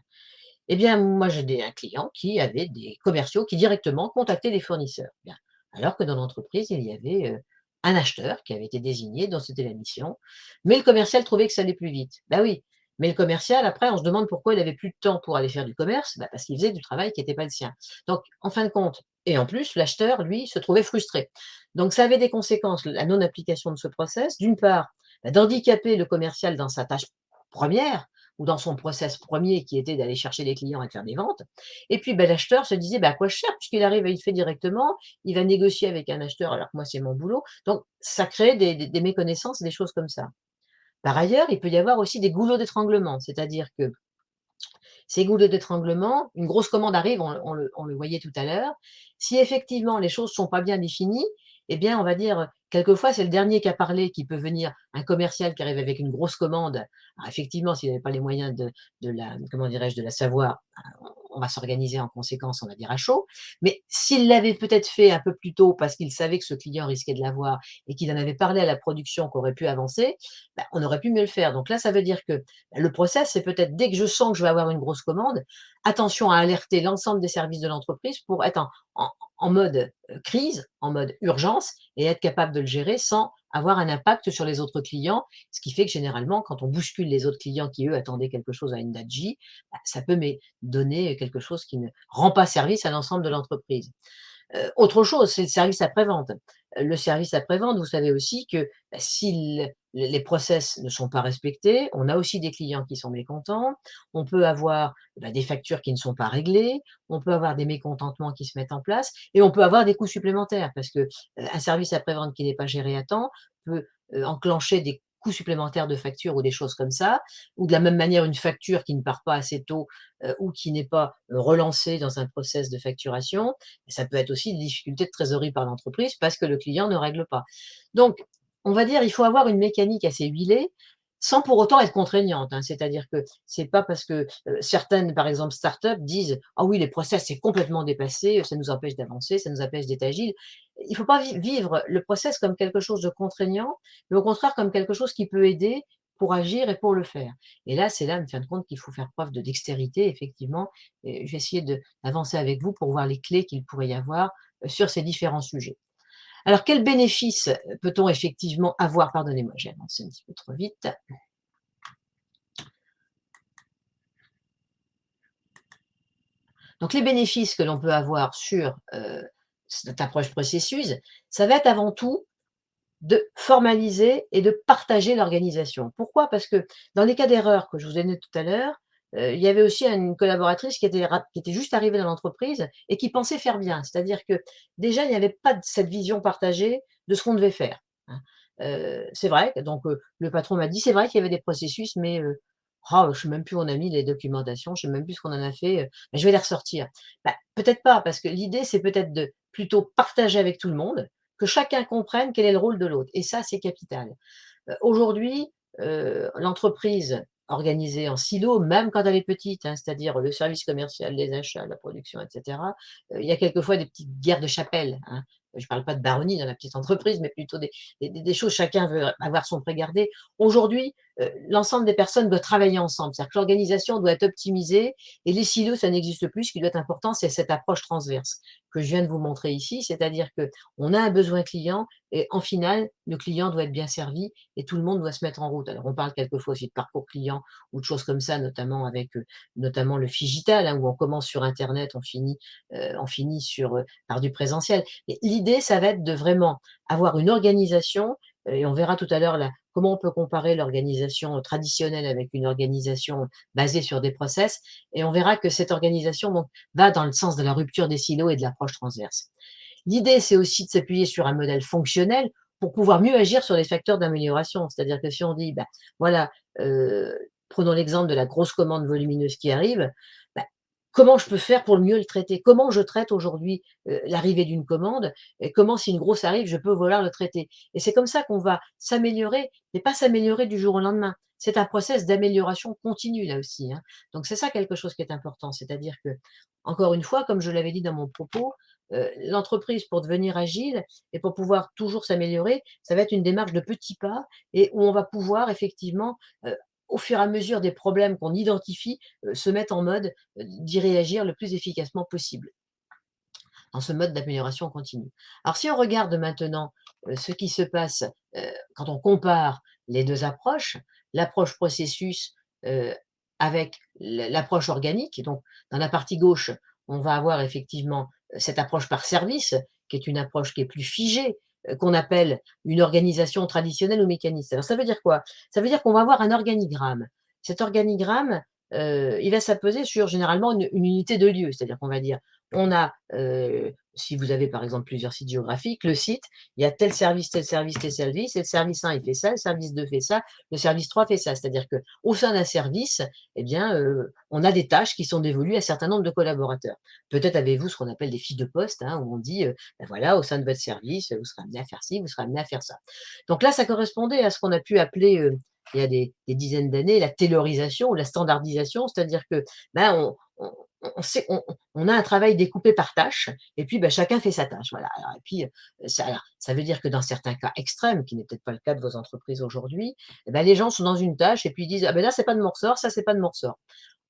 Eh bien, moi, j'ai un client qui avait des commerciaux qui directement contactaient les fournisseurs. Bien. Alors que dans l'entreprise, il y avait un acheteur qui avait été désigné, dont c'était la mission. Mais le commercial trouvait que ça allait plus vite. Ben oui, mais le commercial, après, on se demande pourquoi il avait plus de temps pour aller faire du commerce. Ben parce qu'il faisait du travail qui n'était pas le sien. Donc, en fin de compte, et en plus, l'acheteur, lui, se trouvait frustré. Donc, ça avait des conséquences, la non-application de ce process. D'une part, d'handicaper le commercial dans sa tâche première, ou dans son process premier qui était d'aller chercher des clients et de faire des ventes. Et puis, ben, l'acheteur se disait: «Bah, à quoi je sers puisqu'il arrive et il fait directement, il va négocier avec un acheteur alors que moi c'est mon boulot». Donc ça crée des méconnaissances et des choses comme ça. Par ailleurs, il peut y avoir aussi des goulots d'étranglement, c'est-à-dire que ces goulots d'étranglement, une grosse commande arrive, on le voyait tout à l'heure. Si effectivement les choses ne sont pas bien définies, eh bien, on va dire, quelquefois, c'est le dernier qui a parlé qui peut venir, un commercial qui arrive avec une grosse commande. Alors effectivement, s'il n'avait pas les moyens de la comment dirais-je? De la savoir, on va s'organiser en conséquence, on va dire à chaud. Mais s'il l'avait peut-être fait un peu plus tôt parce qu'il savait que ce client risquait de l'avoir et qu'il en avait parlé à la production qui aurait pu avancer, bah, on aurait pu mieux le faire. Donc là, ça veut dire que le process, c'est peut-être dès que je sens que je vais avoir une grosse commande, attention à alerter l'ensemble des services de l'entreprise pour être en mode crise, en mode urgence et être capable de le gérer sans avoir un impact sur les autres clients. Ce qui fait que généralement, quand on bouscule les autres clients qui, eux, attendaient quelque chose à une date J, bah, ça peut donner quelque chose qui ne rend pas service à l'ensemble de l'entreprise. Autre chose, c'est le service après-vente. Le service après-vente, vous savez aussi que, bah, si les process ne sont pas respectés, on a aussi des clients qui sont mécontents. On peut avoir, bah, des factures qui ne sont pas réglées, on peut avoir des mécontentements qui se mettent en place et on peut avoir des coûts supplémentaires parce que, un service après-vente qui n'est pas géré à temps peut, enclencher des coûts supplémentaires de factures ou des choses comme ça. Ou de la même manière, une facture qui ne part pas assez tôt, ou qui n'est pas, relancée dans un process de facturation, ça peut être aussi des difficultés de trésorerie par l'entreprise parce que le client ne règle pas. Donc, on va dire, il faut avoir une mécanique assez huilée, sans pour autant être contraignante, hein. C'est-à-dire que c'est pas parce que, certaines, par exemple, start-up disent: «Ah oui, les process, c'est complètement dépassé, ça nous empêche d'avancer, ça nous empêche d'être agile». Il ne faut pas vivre le process comme quelque chose de contraignant, mais au contraire comme quelque chose qui peut aider pour agir et pour le faire. Et là, c'est là, en fin de compte, qu'il faut faire preuve de dextérité, effectivement. Et je vais essayer d'avancer avec vous pour voir les clés qu'il pourrait y avoir, sur ces différents sujets. Alors, quels bénéfices, peut-on effectivement avoir? Pardonnez-moi, j'ai avancé un petit peu trop vite. Donc les bénéfices que l'on peut avoir sur, cette approche processus, ça va être avant tout de formaliser et de partager l'organisation. Pourquoi? Parce que dans les cas d'erreur que je vous ai donné tout à l'heure, il y avait aussi une collaboratrice qui était juste arrivée dans l'entreprise et qui pensait faire bien. C'est-à-dire que déjà, il n'y avait pas de cette vision partagée de ce qu'on devait faire, hein. C'est vrai que donc le patron m'a dit: «C'est vrai qu'il y avait des processus, mais je ne sais même plus où on a mis les documentations, je ne sais même plus ce qu'on en a fait, bah, je vais les ressortir». Bah, peut-être pas, parce que l'idée, c'est peut-être de plutôt partager avec tout le monde, que chacun comprenne quel est le rôle de l'autre et ça, c'est capital. Aujourd'hui, l'entreprise organisée en silo, même quand elle est petite, hein, c'est-à-dire le service commercial, les achats, la production et cetera, il y a quelquefois des petites guerres de chapelle, hein. Je ne parle pas de baronnie dans la petite entreprise, mais plutôt des choses chacun veut avoir son pré gardé. Aujourd'hui, l'ensemble des personnes doit travailler ensemble. C'est-à-dire que l'organisation doit être optimisée et les silos, ça n'existe plus. Ce qui doit être important, c'est cette approche transverse que je viens de vous montrer ici. C'est-à-dire qu'on a un besoin client et en finale, le client doit être bien servi et tout le monde doit se mettre en route. Alors on parle quelquefois aussi de parcours client ou de choses comme ça, notamment avec, notamment le phygital, hein, où on commence sur internet, on finit sur, par du présentiel. Mais l'idée, ça va être de vraiment avoir une organisation, et on verra tout à l'heure là, comment on peut comparer l'organisation traditionnelle avec une organisation basée sur des process, et on verra que cette organisation donc, va dans le sens de la rupture des silos et de l'approche transverse. L'idée, c'est aussi de s'appuyer sur un modèle fonctionnel pour pouvoir mieux agir sur les facteurs d'amélioration. C'est-à-dire que si on dit, bah, voilà, prenons l'exemple de la grosse commande volumineuse qui arrive, bah, comment je peux faire pour le mieux le traiter? Comment je traite aujourd'hui, l'arrivée d'une commande? Et comment, si une grosse arrive, je peux vouloir le traiter? Et c'est comme ça qu'on va s'améliorer, mais pas s'améliorer du jour au lendemain. C'est un process d'amélioration continue là aussi, hein. Donc c'est ça quelque chose qui est important. C'est-à-dire que, encore une fois, comme je l'avais dit dans mon propos, l'entreprise pour devenir agile et pour pouvoir toujours s'améliorer, ça va être une démarche de petits pas et où on va pouvoir effectivement, au fur et à mesure des problèmes qu'on identifie, se mettre en mode, d'y réagir le plus efficacement possible, dans ce mode d'amélioration continue. Alors si on regarde maintenant, ce qui se passe, quand on compare les 2 approches, l'approche processus, avec l'approche organique, donc dans la partie gauche, on va avoir effectivement, cette approche par service, qui est une approche qui est plus figée, qu'on appelle une organisation traditionnelle ou mécaniste. Alors ça veut dire quoi? Ça veut dire qu'on va avoir un organigramme. Cet organigramme, il va s'apposer sur généralement une unité de lieu. C'est-à-dire qu'on va dire on a, si vous avez par exemple plusieurs sites géographiques, le site, il y a tel service, tel service, tel service, et le service 1 il fait ça, le service 2 fait ça, le service 3 fait ça. C'est-à-dire qu'au sein d'un service, eh bien, on a des tâches qui sont dévolues à un certain nombre de collaborateurs. Peut-être avez-vous ce qu'on appelle des fiches de poste, hein, où on dit, bah, voilà, au sein de votre service, vous serez amené à faire ci, vous serez amené à faire ça. Donc là, ça correspondait à ce qu'on a pu appeler, il y a des dizaines d'années, la taylorisation ou la standardisation, c'est-à-dire que, ben, on sait on a un travail découpé par tâches et puis, bah, chacun fait sa tâche, voilà. Alors et puis, ça veut dire que dans certains cas extrêmes, qui n'est peut-être pas le cas de vos entreprises aujourd'hui, et bah, les gens sont dans une tâche et puis ils disent: «Ah ben là, c'est pas de mon ressort, ça, c'est pas de mon ressort».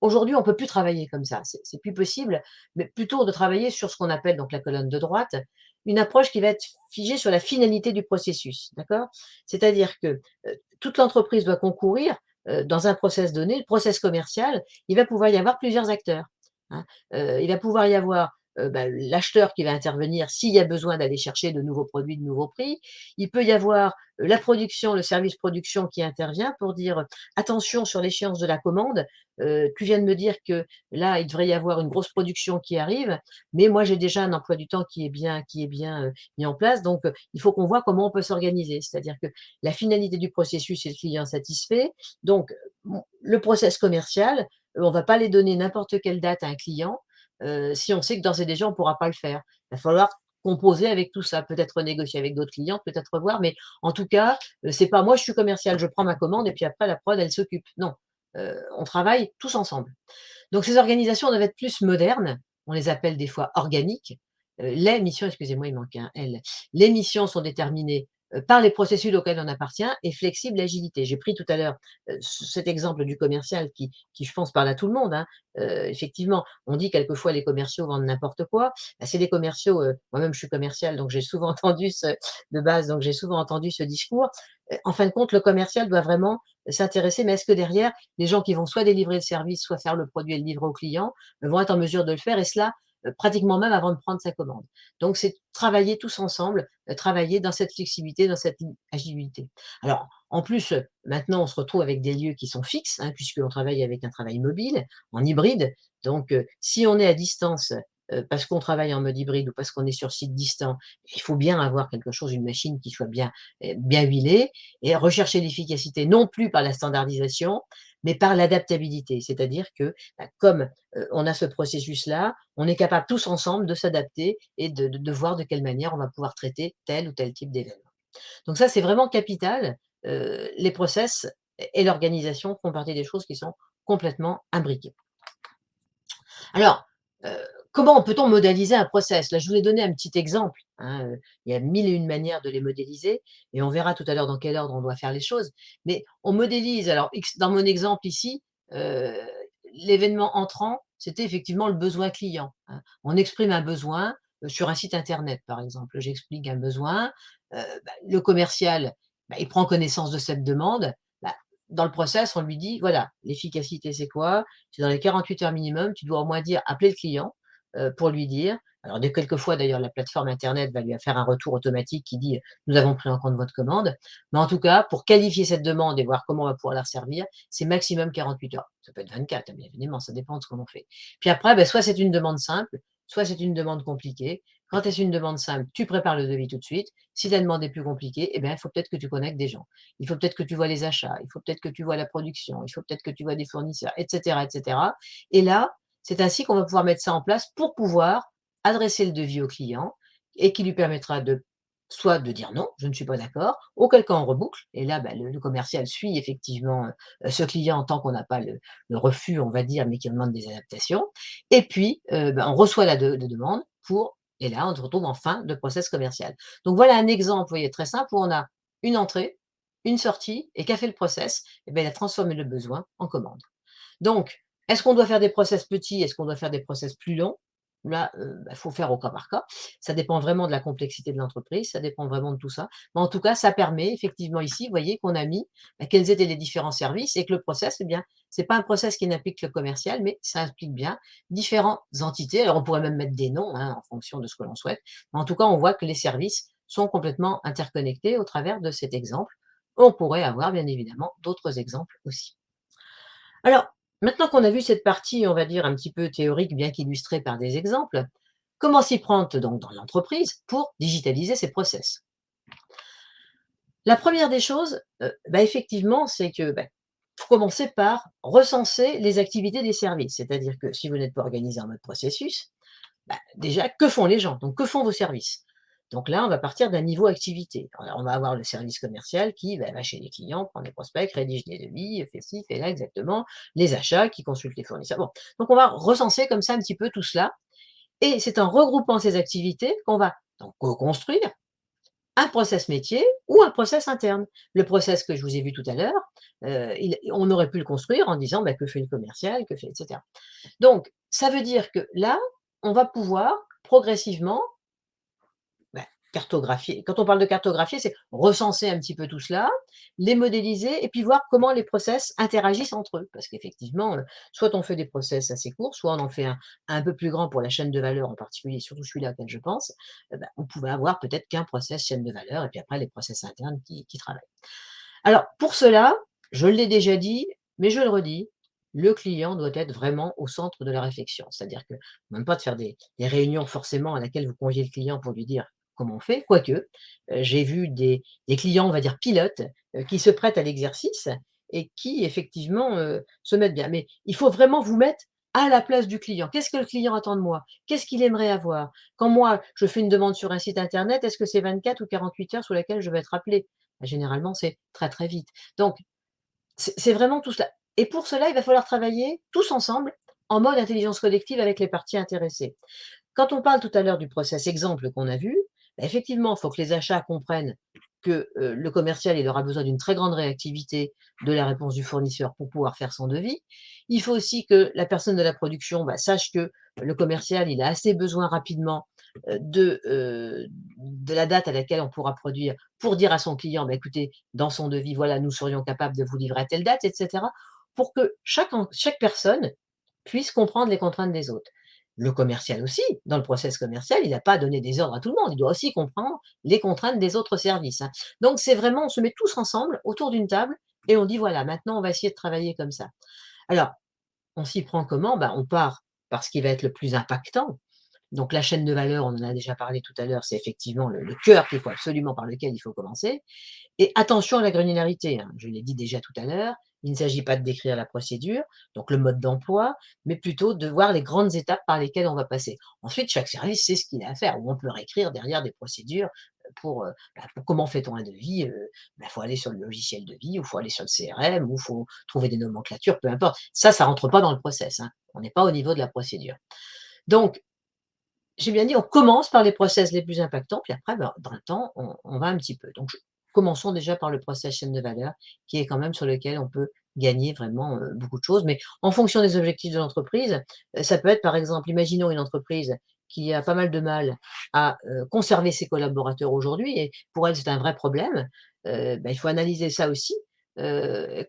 Aujourd'hui, on peut plus travailler comme ça, c'est plus possible, mais plutôt de travailler sur ce qu'on appelle donc la colonne de droite, une approche qui va être figée sur la finalité du processus, d'accord? C'est-à-dire que, toute l'entreprise doit concourir, dans un process donné, le process commercial, il va pouvoir y avoir plusieurs acteurs, hein. Il va pouvoir y avoir, bah, l'acheteur qui va intervenir s'il y a besoin d'aller chercher de nouveaux produits, de nouveaux prix. Il peut y avoir, la production, le service production qui intervient pour dire: «Attention sur l'échéance de la commande, tu viens de me dire que là, il devrait y avoir une grosse production qui arrive, mais moi j'ai déjà un emploi du temps qui est bien, mis en place, donc il faut qu'on voit comment on peut s'organiser». C'est-à-dire que la finalité du processus, c'est le client satisfait, donc le process commercial, on ne va pas aller donner n'importe quelle date à un client, si on sait que d'ores et déjà on ne pourra pas le faire. Il va falloir composer avec tout ça, peut-être négocier avec d'autres clients, peut-être voir, mais en tout cas, c'est pas moi je suis commercial, je prends ma commande et puis après la prod elle s'occupe. Non, on travaille tous ensemble. Donc ces organisations doivent être plus modernes, on les appelle des fois organiques. Les missions, excusez-moi, il manque un L. Les missions sont déterminées, par les processus auxquels on appartient et flexible l'agilité. J'ai pris tout à l'heure, cet exemple du commercial qui je pense parle à tout le monde, hein. Effectivement, on dit quelquefois les commerciaux vendent n'importe quoi. Bah, c'est des commerciaux, moi-même je suis commercial donc j'ai souvent entendu ce de base, donc j'ai souvent entendu ce discours. En fin de compte, le commercial doit vraiment s'intéresser, mais est-ce que derrière les gens qui vont soit délivrer le service, soit faire le produit et le livrer au client, vont être en mesure de le faire et cela, pratiquement même avant de prendre sa commande. Donc c'est travailler tous ensemble, travailler dans cette flexibilité, dans cette agilité. Alors en plus, maintenant on se retrouve avec des lieux qui sont fixes, hein, puisqu'on travaille avec un travail mobile, en hybride. Donc si on est à distance, parce qu'on travaille en mode hybride ou parce qu'on est sur site distant, il faut bien avoir quelque chose, une machine qui soit bien huilée et rechercher l'efficacité non plus par la standardisation, mais par l'adaptabilité. C'est-à-dire que, bah, comme, on a ce processus-là, on est capable tous ensemble de s'adapter et de voir de quelle manière on va pouvoir traiter tel ou tel type d'événement. Donc ça, c'est vraiment capital, les process et l'organisation font partie des choses qui sont complètement imbriquées. Alors, heu, Comment peut-on modéliser un process? Là, je vous ai donné un petit exemple, hein, il y a 1000 et une manières de les modéliser et on verra tout à l'heure dans quel ordre on doit faire les choses. Mais on modélise alors X dans mon exemple ici, heu, l'événement entrant, c'était effectivement le besoin client, hein. On exprime un besoin, sur un site internet, par exemple. J'explique un besoin, le commercial, il prend connaissance de cette demande. Bah, dans le process, on lui dit: «Voilà, l'efficacité, c'est quoi? C'est dans les 48 heures minimum, tu dois au moins dire appeler le client, pour lui dire». Alors de quelquefois d'ailleurs la plateforme internet va lui faire un retour automatique qui dit: «Nous avons pris en compte votre commande». Mais en tout cas, pour qualifier cette demande et voir comment on va pouvoir la resservir, c'est maximum 48 heures. Ça peut être 24, hein, bien évidemment, ça dépend de ce que l'on fait. Puis après, soit c'est une demande simple, soit c'est une demande compliquée. Quand est-ce une demande simple, tu prépares le devis tout de suite. Si la demande est plus compliquée, eh bien, il faut peut-être que tu connectes des gens. Il faut peut-être que tu vois les achats, il faut peut-être que tu vois la production, il faut peut-être que tu vois des fournisseurs, et cetera, et cetera. Et là, c'est ainsi qu'on va pouvoir mettre ça en place pour pouvoir adresser le devis au client et qui lui permettra de soit de dire: «Non, je ne suis pas d'accord», auquel cas on reboucle et là, le commercial suit effectivement, ce client tant qu'on n'a pas le refus, on va dire, mais qui demande des adaptations et puis, on reçoit la demande pour et là, on se retrouve en fin de process commercial. Donc voilà un exemple, vous voyez, très simple où on a une entrée, une sortie et qu'a fait le process? Et bien, il a transformé le besoin en commande. Donc, est-ce qu'on doit faire des process petits? Est-ce qu'on doit faire des process plus longs? Là, faut faire au cas par cas. Ça dépend vraiment de la complexité de l'entreprise, ça dépend vraiment de tout ça. Mais en tout cas, ça permet effectivement ici, vous voyez, qu'on a mis, quels étaient les différents services et que le process, eh bien, c'est pas un process qui n'implique que le commercial, mais ça implique bien différentes entités. Alors, on pourrait même mettre des noms, hein, en fonction de ce que l'on souhaite. Mais en tout cas, on voit que les services sont complètement interconnectés au travers de cet exemple. On pourrait avoir bien évidemment d'autres exemples aussi. Alors, maintenant qu'on a vu cette partie, on va dire, un petit peu théorique, bien qu'illustrée par des exemples, comment s'y prendre donc dans l'entreprise pour digitaliser ses process? La première des choses, effectivement, c'est que, faut commencer par recenser les activités des services. C'est-à-dire que si vous n'êtes pas organisé en mode processus, déjà, que font les gens? Donc que font vos services? Donc là, on va partir d'un niveau activité. Alors on va avoir le service commercial qui, va chez les clients, prend des prospects, rédige des devis, fait ci, fait là, exactement. Les achats qui consultent les fournisseurs. Bon, donc on va recenser comme ça un petit peu tout cela et c'est en regroupant ces activités qu'on va donc co-construire un process métier ou un process interne. Le process que je vous ai vu tout à l'heure, on aurait pu le construire en disant, que fait le commercial, que fait et cetera. Donc ça veut dire que là, on va pouvoir progressivement cartographier. Quand on parle de cartographier, c'est recenser un petit peu tout cela, les modéliser et puis voir comment les process interagissent entre eux. Parce qu'effectivement, soit on fait des process assez courts, soit on en fait un peu plus grand pour la chaîne de valeur en particulier, surtout celui-là auquel je pense. On pouvait avoir peut-être qu'un process chaîne de valeur et puis après les process internes qui travaillent. Alors pour cela, je l'ai déjà dit, mais je le redis, le client doit être vraiment au centre de la réflexion. C'est-à-dire que même pas de faire des réunions forcément à laquelle vous conviez le client pour lui dire comment on fait, quoique, j'ai vu des clients, on va dire pilotes, qui se prêtent à l'exercice et qui effectivement, se mettent bien. Mais il faut vraiment vous mettre à la place du client. Qu'est-ce que le client attend de moi? Qu'est-ce qu'il aimerait avoir? Quand moi, je fais une demande sur un site internet, est-ce que c'est 24 ou 48 heures sous laquelle je vais être appelé? Généralement, c'est très, très vite. Donc c'est vraiment tout cela et pour cela, il va falloir travailler tous ensemble en mode intelligence collective avec les parties intéressées. Quand on parle tout à l'heure du process exemple qu'on a vu, effectivement, il faut que les achats comprennent que, le commercial, il aura besoin d'une très grande réactivité de la réponse du fournisseur pour pouvoir faire son devis. Il faut aussi que la personne de la production, sache que le commercial, il a assez besoin rapidement, de la date à laquelle on pourra produire pour dire à son client: «Écoutez, dans son devis, voilà, nous serions capables de vous livrer à telle date» et cetera. Pour que chaque personne puisse comprendre les contraintes des autres. Le commercial aussi, dans le process commercial, il n'a pas à donner des ordres à tout le monde, il doit aussi comprendre les contraintes des autres services, hein. Donc c'est vraiment on se met tous ensemble autour d'une table et on dit: «Voilà, maintenant on va essayer de travailler comme ça». Alors, on s'y prend comment? On part par ce qui va être le plus impactant. Donc la chaîne de valeur, on en a déjà parlé tout à l'heure, c'est effectivement le cœur qu'il faut absolument par lequel il faut commencer. Et attention à la granularité, hein, je l'ai dit déjà tout à l'heure, il ne s'agit pas de décrire la procédure, donc le mode d'emploi, mais plutôt de voir les grandes étapes par lesquelles on va passer. Ensuite, chaque service sait ce qu'il a à faire, ou on peut réécrire derrière des procédures pour comment fait-on un devis, faut aller sur le logiciel devis, ou faut aller sur le CRM, ou faut trouver des nomenclatures, peu importe. Ça rentre pas dans le process, hein. On n'est pas au niveau de la procédure. Donc J'ai bien dit, on commence par les process les plus impactants, puis après, ben, dans le temps, on va un petit peu. Donc, commençons déjà par le process chaîne de valeur, qui est quand même sur lequel on peut gagner vraiment, beaucoup de choses. Mais en fonction des objectifs de l'entreprise, ça peut être par exemple, imaginons une entreprise qui a pas mal de mal à, conserver ses collaborateurs aujourd'hui et pour elle, c'est un vrai problème. Bah, il faut analyser ça aussi,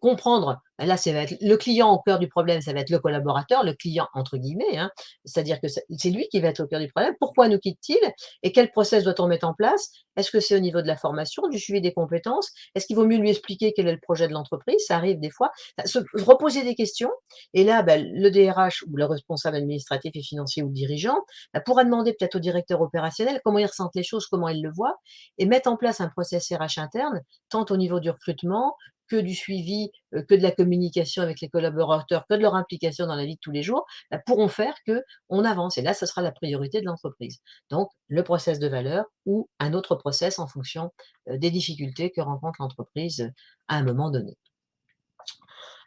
comprendre, là, ça va être le client au cœur du problème, ça va être le collaborateur, «le client» entre guillemets, hein. C'est-à-dire que c'est lui qui va être au cœur du problème. Pourquoi nous quitte-t-il? Et quel process doit-on mettre en place? Est-ce que c'est au niveau de la formation, du suivi des compétences? Est-ce qu'il vaut mieux lui expliquer quel est le projet de l'entreprise? Ça arrive des fois. Enfin, se reposer des questions et là, bah, le DRH ou le responsable administratif et financier ou le dirigeant, bah, pourra demander peut-être au directeur opérationnel comment il ressente les choses, comment il le voit et mettre en place un process RH interne, tant au niveau du recrutement que du suivi, que de la communication avec les collaborateurs, que de leur implication dans la vie de tous les jours, bah, pourront faire qu'on avance et là, ce sera la priorité de l'entreprise. Donc le process de valeur ou un autre process en fonction, des difficultés que rencontre l'entreprise, à un moment donné.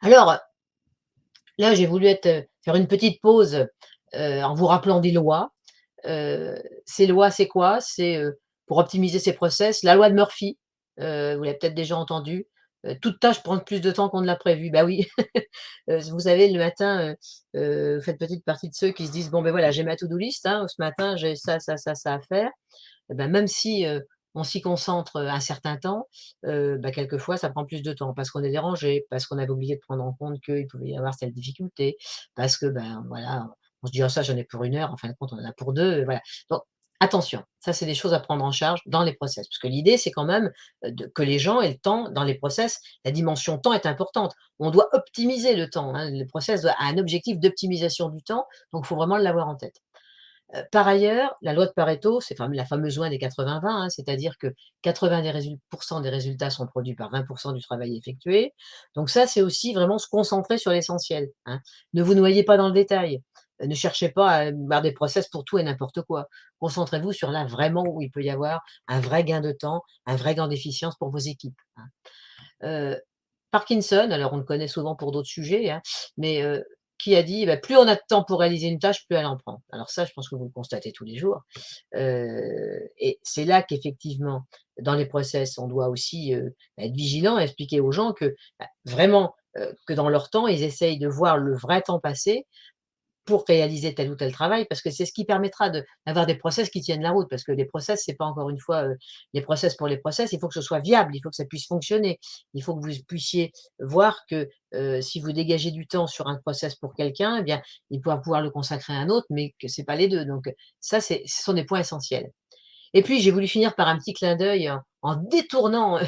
Alors, là, j'ai voulu faire une petite pause, en vous rappelant des lois. Ces lois, c'est quoi? C'est, pour optimiser ses process, la loi de Murphy, vous l'avez peut-être déjà entendue, toute tâche prend plus de temps qu'on ne l'a prévu. Bah oui, vous savez le matin, vous faites petite partie de ceux qui se disent: «Bon, ben voilà, j'ai ma to-do list, hein, ce matin, j'ai ça, ça, ça, ça à faire». Et bah, même si, on s'y concentre, un certain temps, bah, quelquefois ça prend plus de temps parce qu'on est dérangé, parce qu'on avait oublié de prendre en compte qu'il pouvait y avoir telle difficulté, parce que, ben, voilà, on se dit: «Ah ça j'en ai pour 1 heure», en fin de compte on en a pour 2, voilà. Donc attention, ça c'est des choses à prendre en charge dans les process, parce que l'idée c'est quand même, de que les gens aient le temps dans les process, la dimension temps est importante. On doit optimiser le temps, hein, le process a un objectif d'optimisation du temps, donc il faut vraiment l'avoir en tête. Par ailleurs, la loi de Pareto, c'est la fameuse loi des 80-20, hein, c'est-à-dire que 80 des résultats sont produits par 20 du travail effectué. Donc ça, c'est aussi vraiment se concentrer sur l'essentiel, hein. Ne vous noyez pas dans le détail. Ne cherchez pas à avoir des process pour tout et n'importe quoi. Concentrez-vous sur là vraiment où il peut y avoir un vrai gain de temps, un vrai gain d'efficience pour vos équipes, hein. Parkinson, alors on le connaît souvent pour d'autres sujets, hein, mais qui a dit: «Bah, plus on a de temps pour réaliser une tâche, plus elle en prend». Alors ça, je pense que vous le constatez tous les jours, et c'est là qu'effectivement, dans les process, on doit aussi, être vigilant et expliquer aux gens que, bah, vraiment, que dans leur temps, ils essayent de voir le vrai temps passé pour réaliser tel ou tel travail, parce que c'est ce qui permettra d'avoir des process qui tiennent la route. Parce que les process, c'est pas encore une fois, les process pour les process, il faut que ce soit viable, il faut que ça puisse fonctionner. Il faut que vous puissiez voir que, si vous dégagez du temps sur un process pour quelqu'un, eh bien, il va pouvoir le consacrer à un autre, mais que c'est pas les 2. Donc, ça, ce sont des points essentiels. Et puis, j'ai voulu finir par un petit clin d'œil en détournant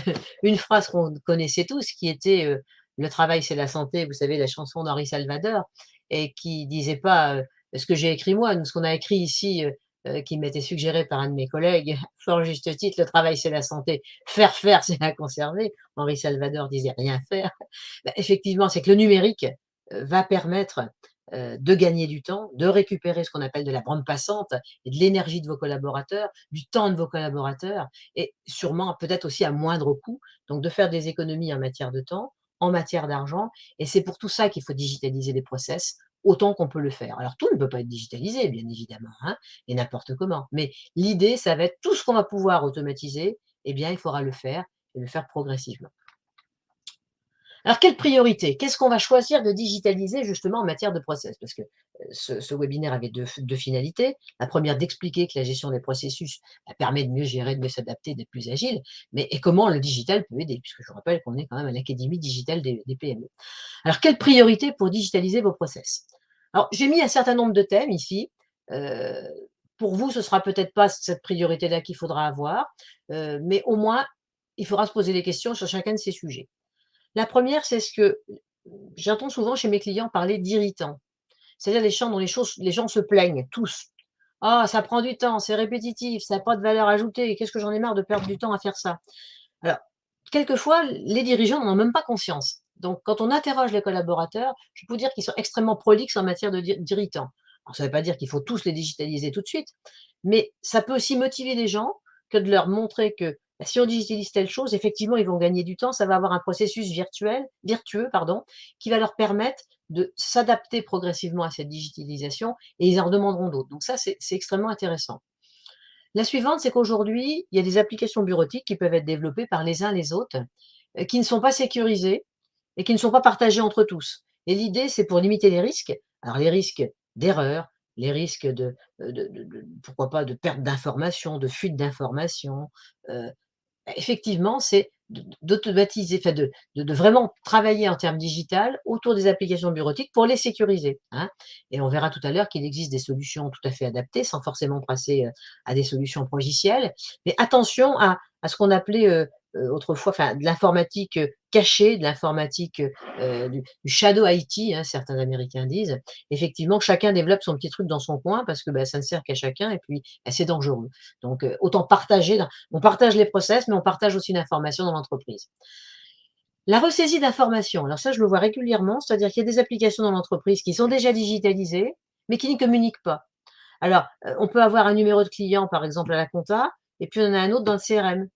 une phrase qu'on connaissait tous qui était, «Le travail, c'est la santé», vous savez, la chanson d'Henri Salvador et qui disait pas, ce que j'ai écrit moi, nous, ce qu'on a écrit ici, qui m'était suggéré par un de mes collègues, fort juste titre: «Le travail, c'est la santé, faire, c'est la conserver». Henri Salvador disait: «Rien faire». Bah, effectivement, c'est que le numérique, va permettre, de gagner du temps, de récupérer ce qu'on appelle de la bande passante et de l'énergie de vos collaborateurs, du temps de vos collaborateurs et sûrement peut-être aussi à moindre coût, donc de faire des économies en matière de temps, en matière d'argent et c'est pour tout ça qu'il faut digitaliser les process autant qu'on peut le faire. Alors tout ne peut pas être digitalisé bien évidemment, hein, et n'importe comment, mais l'idée ça va être tout ce qu'on va pouvoir automatiser, eh bien il faudra le faire et le faire progressivement. Alors quelle priorité? Qu'est-ce qu'on va choisir de digitaliser justement en matière de process? Parce que, ce webinaire avait 2 finalités. La première d'expliquer que la gestion des processus, bah, permet de mieux gérer, de mieux s'adapter, d'être plus agile, mais et comment le digital peut aider? Puisque je vous rappelle qu'on est quand même à l'académie digitale des PME. Alors quelle priorité pour digitaliser vos process? Alors j'ai mis un certain nombre de thèmes ici, heu, pour vous ce sera peut-être pas cette priorité-là qu'il faudra avoir, mais au moins il faudra se poser des questions sur chacun de ces sujets. La première, c'est ce que j'entends souvent chez mes clients parler d'irritants. C'est-à-dire les gens se plaignent tous. «Ah, ça prend du temps, c'est répétitif, ça a pas de valeur ajoutée, qu'est-ce que j'en ai marre de perdre du temps à faire ça». Alors, quelquefois, les dirigeants n'en ont même pas conscience. Donc quand on interroge les collaborateurs, je peux vous dire qu'ils sont extrêmement prolixes en matière d'irritants. Alors ça ne veut pas dire qu'il faut tous les digitaliser tout de suite, mais ça peut aussi motiver les gens que de leur montrer que bah, si on digitalise telle chose, effectivement, ils vont gagner du temps. Ça va avoir un processus vertueux, pardon, qui va leur permettre de s'adapter progressivement à cette digitalisation et ils en demanderont d'autres. Donc ça, c'est extrêmement intéressant. La suivante, c'est qu'aujourd'hui, il y a des applications bureautiques qui peuvent être développées par les uns les autres, qui ne sont pas sécurisées et qui ne sont pas partagées entre tous. Et l'idée, c'est pour limiter les risques. Alors les risques d'erreur, les risques de pourquoi pas de perte d'informations, de fuite d'informations, heu effectivement, c'est d'automatiser, enfin de vraiment travailler en termes digital autour des applications bureautiques pour les sécuriser, hein. Et on verra tout à l'heure qu'il existe des solutions tout à fait adaptées sans forcément passer, à des solutions logicielles. Mais attention à ce qu'on appelait, autrefois, enfin de l'informatique, cachée, de l'informatique, du shadow IT, hein, certains américains disent. Effectivement, chacun développe son petit truc dans son coin parce que, bah, ça ne sert qu'à chacun et puis, bah, c'est dangereux. Donc, autant partager on partage les process, mais on partage aussi l'information dans l'entreprise. La ressaisie d'informations, alors ça, je le vois régulièrement, c'est-à-dire qu'il y a des applications dans l'entreprise qui sont déjà digitalisées, mais qui ne communiquent pas. Alors, on peut avoir un numéro de client, par exemple, à la compta et puis on en a un autre dans le CRM.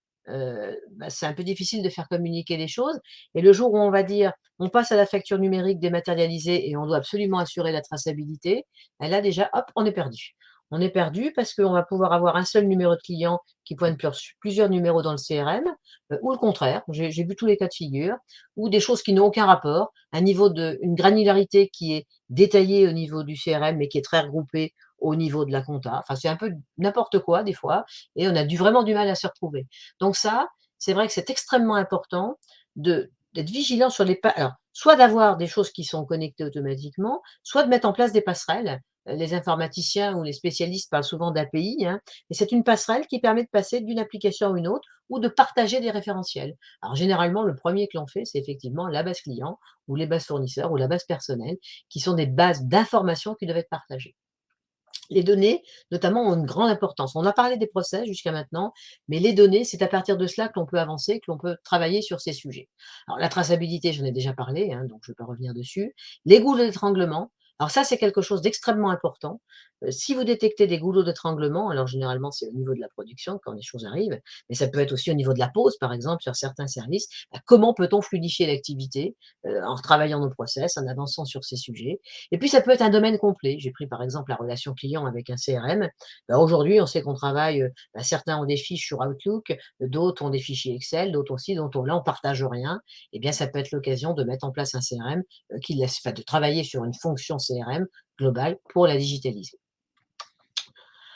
Bah, c'est un peu difficile de faire communiquer les choses et le jour où on va dire: «On passe à la facture numérique dématérialisée et on doit absolument assurer la traçabilité», bah, là déjà, hop, on est perdu. On est perdu parce qu'on va pouvoir avoir un seul numéro de client qui pointe plusieurs numéros dans le CRM, ou le contraire. J'ai vu tous les cas de figure, ou des choses qui n'ont aucun rapport, une granularité qui est détaillée au niveau du CRM, mais qui est très regroupée au niveau de la compta. Enfin, c'est un peu n'importe quoi des fois et on a vraiment du mal à se retrouver. Donc ça, c'est vrai que c'est extrêmement important d'être vigilant sur les alors, soit d'avoir des choses qui sont connectées automatiquement, soit de mettre en place des passerelles. Les informaticiens ou les spécialistes parlent souvent d'API, hein, et c'est une passerelle qui permet de passer d'une application à une autre ou de partager des référentiels. Alors généralement, le premier que l'on fait, c'est effectivement la base client ou les bases fournisseurs ou la base personnelle, qui sont des bases d'informations qui doivent être partagées. Les données, notamment, ont une grande importance. On a parlé des process jusqu'à maintenant, mais les données, c'est à partir de cela que l'on peut avancer, que l'on peut travailler sur ces sujets. Alors la traçabilité, j'en ai déjà parlé, hein, donc je ne vais pas revenir dessus. Les goulots d'étranglement, alors ça, c'est quelque chose d'extrêmement important. Si vous détectez des goulots d'étranglement, alors généralement, c'est au niveau de la production quand les choses arrivent, mais ça peut être aussi au niveau de la pause, par exemple, sur certains services. Bah, comment peut-on fluidifier l'activité, en retravaillant nos process, en avançant sur ces sujets? Et puis ça peut être un domaine complet. J'ai pris par exemple la relation client avec un CRM. Bah, aujourd'hui, on sait qu'on travaille, bah, certains ont des fiches sur Outlook, d'autres ont des fichiers Excel, d'autres aussi, dont on là, on partage rien. Eh bien, ça peut être l'occasion de mettre en place un CRM, qui laisse enfin de travailler sur une fonction CRM globale pour la digitaliser.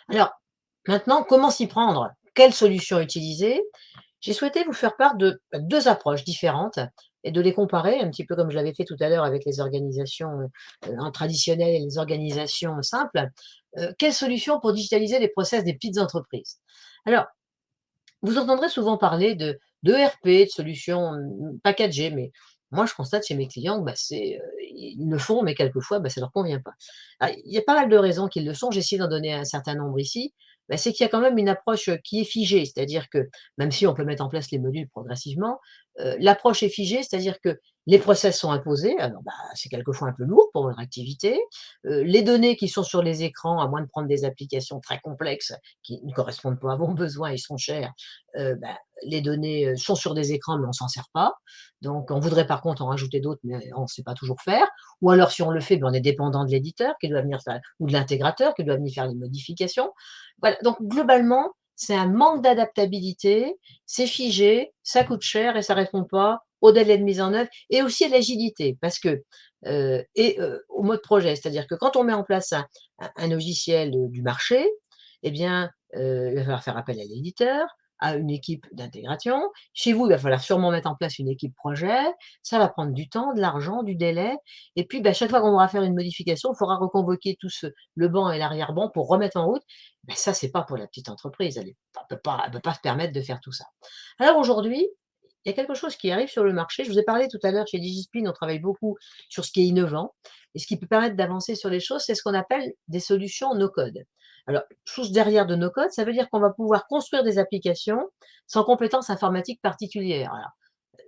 Alors, maintenant, comment s'y prendre? Quelle solution utiliser? J'ai souhaité vous faire part de 2 approches différentes et de les comparer, un petit peu comme je l'avais fait tout à l'heure avec les organisations, traditionnelles et les organisations simples. Quelle solution pour digitaliser les process des petites entreprises? Alors, vous entendrez souvent parler de ERP, de solutions, packagées, mais moi je constate chez mes clients que, bah, ils le font, mais quelquefois, bah, ça leur convient pas. Alors, il y a pas mal de raisons qu'ils le sont, j'ai essayé d'en donner un certain nombre ici. Bah, c'est qu'il y a quand même une approche, qui est figée, c'est-à-dire que même si on peut mettre en place les modules progressivement, l'approche est figée, c'est-à-dire que les process sont imposés, alors, bah, c'est quelquefois un peu lourd pour votre activité. Les données qui sont sur les écrans, à moins de prendre des applications très complexes qui ne correspondent pas à vos besoins et sont chères, bah, les données, sont sur des écrans, mais on s'en sert pas. Donc on voudrait par contre en rajouter d'autres, mais on ne sait pas toujours faire. Ou alors si on le fait, ben, on est dépendant de l'éditeur qui doit venir faire ou de l'intégrateur qui doit venir faire les modifications. Voilà, donc globalement, c'est un manque d'adaptabilité, c'est figé, ça coûte cher et ça répond pas au délai de mise en œuvre et aussi à l'agilité parce que, au mode projet. C'est-à-dire que quand on met en place un logiciel, du marché, eh bien, il va falloir faire appel à l'éditeur, à une équipe d'intégration. Chez vous, il va falloir sûrement mettre en place une équipe projet. Ça va prendre du temps, de l'argent, du délai et puis, bah, chaque fois qu'on va faire une modification, il faudra reconvoquer le banc et l'arrière-ban pour remettre en route. Ben ça, c'est pas pour la petite entreprise, elle peut pas se permettre de faire tout ça. Alors aujourd'hui, il y a quelque chose qui arrive sur le marché. Je vous ai parlé tout à l'heure chez Digispin, on travaille beaucoup sur ce qui est innovant et ce qui peut permettre d'avancer sur les choses, c'est ce qu'on appelle des solutions no code. Alors, chose derrière de no code, ça veut dire qu'on va pouvoir construire des applications sans compétences informatiques particulières. Alors,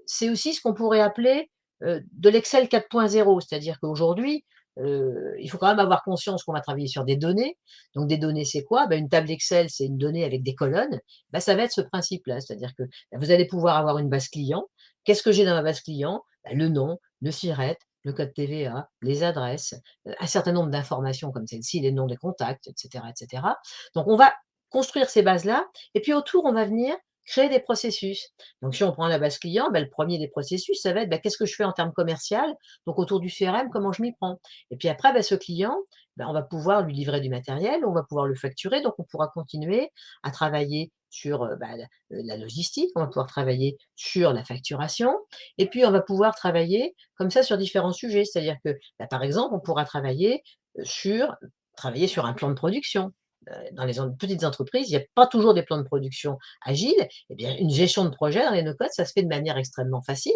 c'est aussi ce qu'on pourrait appeler, de l'Excel 4.0, c'est-à-dire qu'aujourd'hui, il faut quand même avoir conscience qu'on va travailler sur des données. Donc des données, c'est quoi? Une table Excel, c'est une donnée avec des colonnes. Ça va être ce principe-là, c'est-à-dire que, vous allez pouvoir avoir une base client. Qu'est-ce que j'ai dans ma base client? Le nom, le SIRET, le code TVA, les adresses, un certain nombre d'informations comme celle-ci, les noms des contacts, et cetera, et cetera. Donc on va construire ces bases-là et puis autour, on va venir créer des processus. Donc si on prend la base client, le premier des processus, ça va être, qu'est-ce que je fais en termes commercial? Donc autour du CRM, comment je m'y prends? Et puis après, ce client, on va pouvoir lui livrer du matériel, on va pouvoir le facturer, donc on pourra continuer à travailler sur, la logistique, on va pouvoir travailler sur la facturation et puis on va pouvoir travailler comme ça sur différents sujets. C'est-à-dire que, par exemple, on pourra travailler sur un plan de production. Dans les petites entreprises, il n'y a pas toujours des plans de production agiles. Eh bien, une gestion de projet dans les no-code, ça se fait de manière extrêmement facile.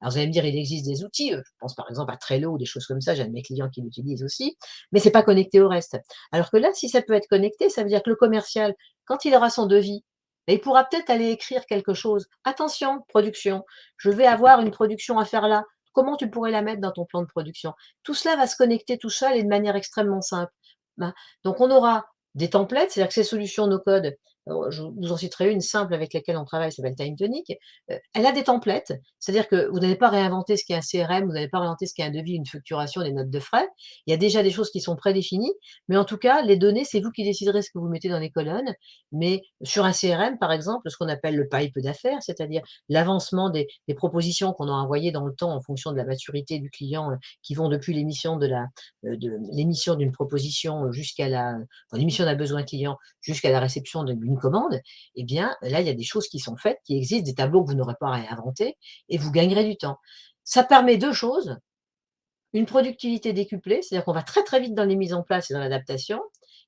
Alors vous allez me dire, il existe des outils, je pense par exemple à Trello ou des choses comme ça, j'ai un de mes clients qui l'utilise aussi, mais c'est pas connecté au reste. Alors que là, si ça peut être connecté, ça veut dire que le commercial, quand il aura son devis, il pourra peut-être aller écrire quelque chose. Attention, production, je vais avoir une production à faire là. Comment tu pourrais la mettre dans ton plan de production? Tout cela va se connecter tout seul et de manière extrêmement simple. Ben, donc on aura des templates, c'est-à-dire que ces solutions no code, je vous en citerai une simple avec laquelle on travaille, ça s'appelle TimeTonic. Elle a des templates, c'est-à-dire que vous n'allez pas réinventer ce qu'est un CRM, vous n'allez pas réinventer ce qu'est un devis, une facturation, des notes de frais. Il y a déjà des choses qui sont prédéfinies, mais en tout cas, les données, c'est vous qui déciderez ce que vous mettez dans les colonnes. Mais sur un CRM, par exemple, ce qu'on appelle le pipe d'affaires, c'est-à-dire l'avancement des propositions qu'on a envoyées dans le temps en fonction de la maturité du client, qui vont depuis de l'émission d'une proposition jusqu'à l'émission d'un besoin client jusqu'à la réception d'une commande, eh bien, là, il y a des choses qui sont faites, qui existent, des tableaux que vous n'aurez pas à réinventer et vous gagnerez du temps. Ça permet 2 choses, une productivité décuplée, c'est-à-dire qu'on va très, très vite dans les mises en place et dans l'adaptation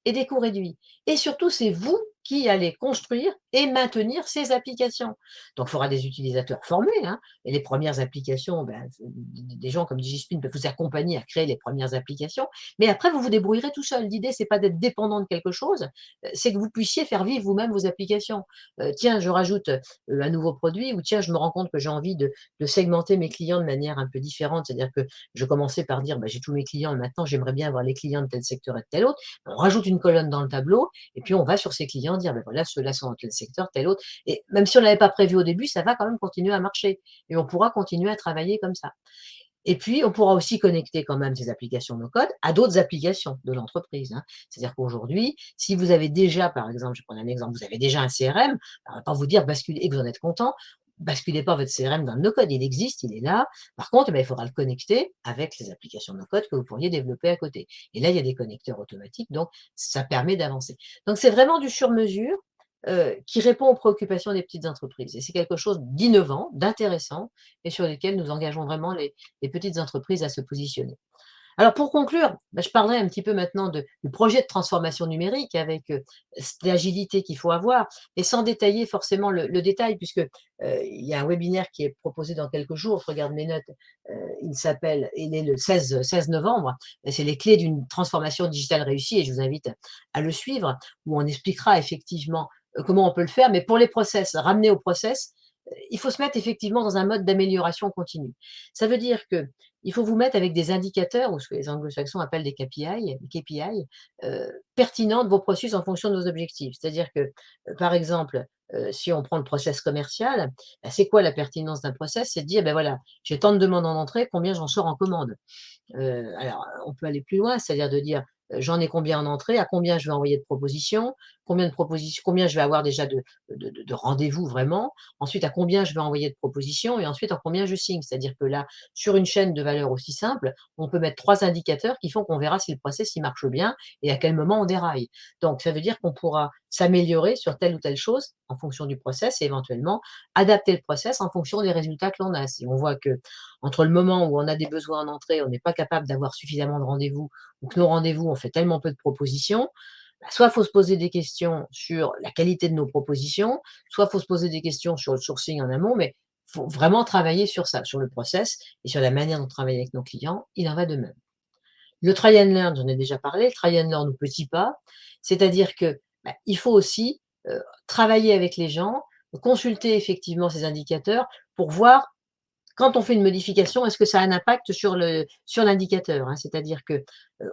et des coûts réduits et surtout, c'est vous qui allez construire et maintenir ces applications. Donc il faudra des utilisateurs formés, hein, et les premières applications, des gens comme DigiSpin peuvent vous accompagner à créer les premières applications, mais après vous vous débrouillerez tout seul. L'idée, c'est pas d'être dépendant de quelque chose, c'est que vous puissiez faire vivre vous-même vos applications. Tiens, je rajoute, un nouveau produit ou tiens, je me rends compte que j'ai envie de segmenter mes clients de manière un peu différente. C'est-à-dire que je commençais par dire: «J'ai tous mes clients et maintenant j'aimerais bien avoir les clients de tel secteur et de tel autre». On rajoute une colonne dans le tableau et puis on va sur ces clients dire: voilà, ceux-là sont dans tel secteur, tel autre» et même si on ne l'avait pas prévu au début, ça va quand même continuer à marcher et on pourra continuer à travailler comme ça. Et puis, on pourra aussi connecter quand même ces applications no code à d'autres applications de l'entreprise, hein. C'est-à-dire qu'aujourd'hui, si vous avez déjà, par exemple, je vais prendre un exemple, vous avez déjà un CRM, on va pas vous dire basculez et que vous en êtes content, basculez pas votre CRM dans le no code, il existe, il est là. Par contre, il faudra le connecter avec les applications no code que vous pourriez développer à côté. Et là, il y a des connecteurs automatiques, donc ça permet d'avancer. Donc c'est vraiment du sur mesure, qui répond aux préoccupations des petites entreprises et c'est quelque chose d'innovant, d'intéressant et sur lesquels nous engageons vraiment les petites entreprises à se positionner. Alors pour conclure, je parlerai un petit peu maintenant du projet de transformation numérique avec, l'agilité qu'il faut avoir et sans détailler forcément le détail puisque, il y a un webinaire qui est proposé dans quelques jours, je regarde mes notes, il est le 16 novembre, et c'est les clés d'une transformation digitale réussie et je vous invite à le suivre, où on expliquera effectivement, comment on peut le faire. Mais pour les process, ramener au process, il faut se mettre effectivement dans un mode d'amélioration continue. Ça veut dire que il faut vous mettre avec des indicateurs ou ce que les anglo-saxons appellent des KPI, pertinents de vos processus en fonction de vos objectifs. C'est-à-dire que, par exemple, si on prend le process commercial, c'est quoi la pertinence d'un process? C'est de dire: voilà, j'ai tant de demandes en entrée, combien j'en sors en commande? Alors, on peut aller plus loin, c'est-à-dire de dire, j'en ai combien en entrée, à combien je vais envoyer de propositions, combien je vais avoir déjà de rendez-vous vraiment, ensuite à combien je vais envoyer de propositions et ensuite à combien je signe. C'est-à-dire que là, sur une chaîne de valeur aussi simple, on peut mettre 3 indicateurs qui font qu'on verra si le process il marche bien et à quel moment on déraille. Donc ça veut dire qu'on pourra s'améliorer sur telle ou telle chose en fonction du process et éventuellement adapter le process en fonction des résultats que l'on a. Si on voit que entre le moment où on a des besoins en entrée, on n'est pas capable d'avoir suffisamment de rendez-vous ou que nos rendez-vous, on fait tellement peu de propositions, soit il faut se poser des questions sur la qualité de nos propositions, soit il faut se poser des questions sur le sourcing en amont, mais il faut vraiment travailler sur ça, sur le process et sur la manière dont on travaille avec nos clients. Il en va de même. Le try and learn, j'en ai déjà parlé, le try and learn aux petits pas, c'est-à-dire que, il faut aussi, travailler avec les gens, consulter effectivement ces indicateurs pour voir quand on fait une modification, est-ce que ça a un impact sur l'indicateur, hein? C'est-à-dire que,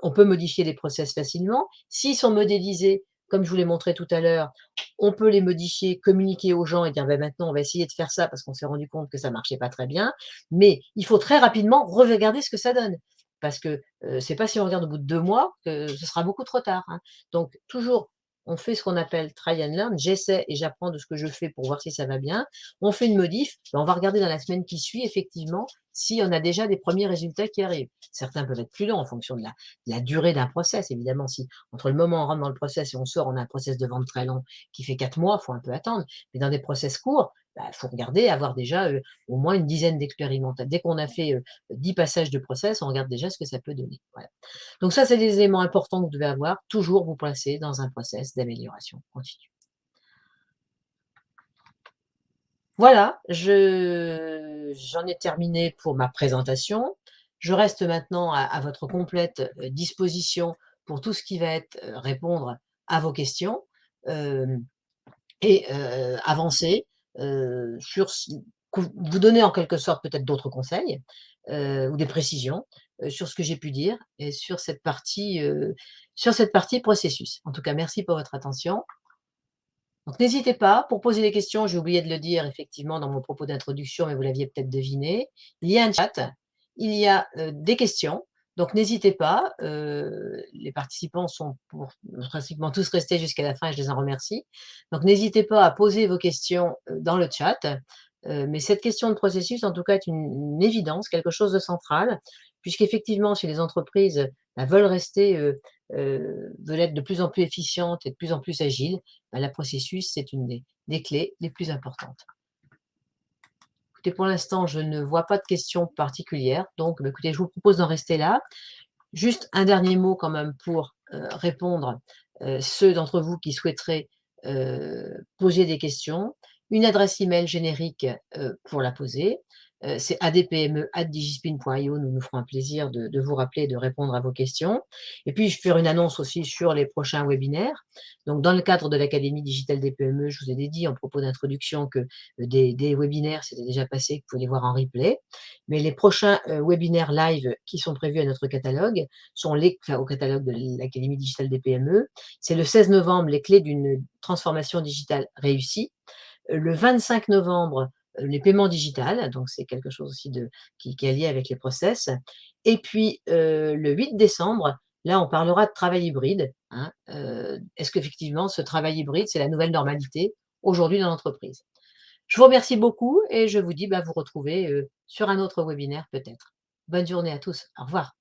on peut modifier les process facilement. S'ils sont modélisés, comme je vous l'ai montré tout à l'heure, on peut les modifier, communiquer aux gens et dire: «Bah, maintenant, on va essayer de faire ça parce qu'on s'est rendu compte que ça marchait pas très bien». Mais il faut très rapidement regarder ce que ça donne. Parce que, c'est pas si on regarde au bout de 2 mois que ce sera beaucoup trop tard, hein. Donc toujours, on fait ce qu'on appelle try and learn. J'essaie et j'apprends de ce que je fais pour voir si ça va bien. On fait une modif, ben, on va regarder dans la semaine qui suit effectivement si on a déjà des premiers résultats qui arrivent. Certains peuvent être plus longs en fonction de la durée d'un process évidemment. Si entre le moment où on rentre dans le process et on sort, on a un process de vente très long qui fait 4 mois, il faut un peu attendre. Mais dans des process courts, il faut regarder, avoir déjà, au moins une dizaine d'expérimentations. Dès qu'on a fait, 10 passages de process, on regarde déjà ce que ça peut donner. Voilà. Donc ça, c'est des éléments importants que vous devez avoir, toujours vous placer dans un process d'amélioration continue. Voilà, je j'en ai terminé pour ma présentation. Je reste maintenant à votre complète, disposition pour tout ce qui va être, répondre à vos questions, hem et avancer, sur ce vous donner en quelque sorte peut-être d'autres conseils, ou des précisions, sur ce que j'ai pu dire et sur cette partie processus. En tout cas, merci pour votre attention. Donc n'hésitez pas, pour poser des questions, j'ai oublié de le dire effectivement dans mon propos d'introduction, mais vous l'aviez peut-être deviné, il y a un chat, il y a, des questions, donc n'hésitez pas, les participants sont pour principalement tous restés jusqu'à la fin et je les en remercie. Donc n'hésitez pas à poser vos questions, dans le chat, mais cette question de processus en tout cas est une évidence, quelque chose de central, puisqu'effectivement si les entreprises, bah, veulent rester, veulent être de plus en plus efficientes et de plus en plus agiles, bah, la processus, c'est une des clés les plus importantes. Écoutez, pour l'instant, je ne vois pas de questions particulières, donc bah, écoutez, je vous propose d'en rester là. Juste un dernier mot quand même pour, répondre, ceux d'entre vous qui souhaiteraient, poser des questions. Une adresse email générique, pour la poser, c'est adpme@digispin.io. Nous nous ferons un plaisir de vous rappeler et de répondre à vos questions. Et puis je vais faire une annonce aussi sur les prochains webinaires. Donc dans le cadre de l'académie digitale des PME, je vous ai dit en propos d'introduction que, des webinaires s'étaient déjà passés, que vous pouvez les voir en replay. Mais les prochains, webinaires live qui sont prévus à notre catalogue sont au catalogue de l'Académie digitale des PME. C'est le 16 novembre, les clés d'une transformation digitale réussie. Le 25 novembre, les paiements digitales, donc c'est quelque chose aussi qui est lié avec les process. Et puis, le 8 décembre, là, on parlera de travail hybride, hein. Est-ce qu'effectivement ce travail hybride, c'est la nouvelle normalité aujourd'hui dans l'entreprise? Je vous remercie beaucoup et je vous dis, bah, vous retrouver, sur un autre webinaire peut-être. Bonne journée à tous. Au revoir.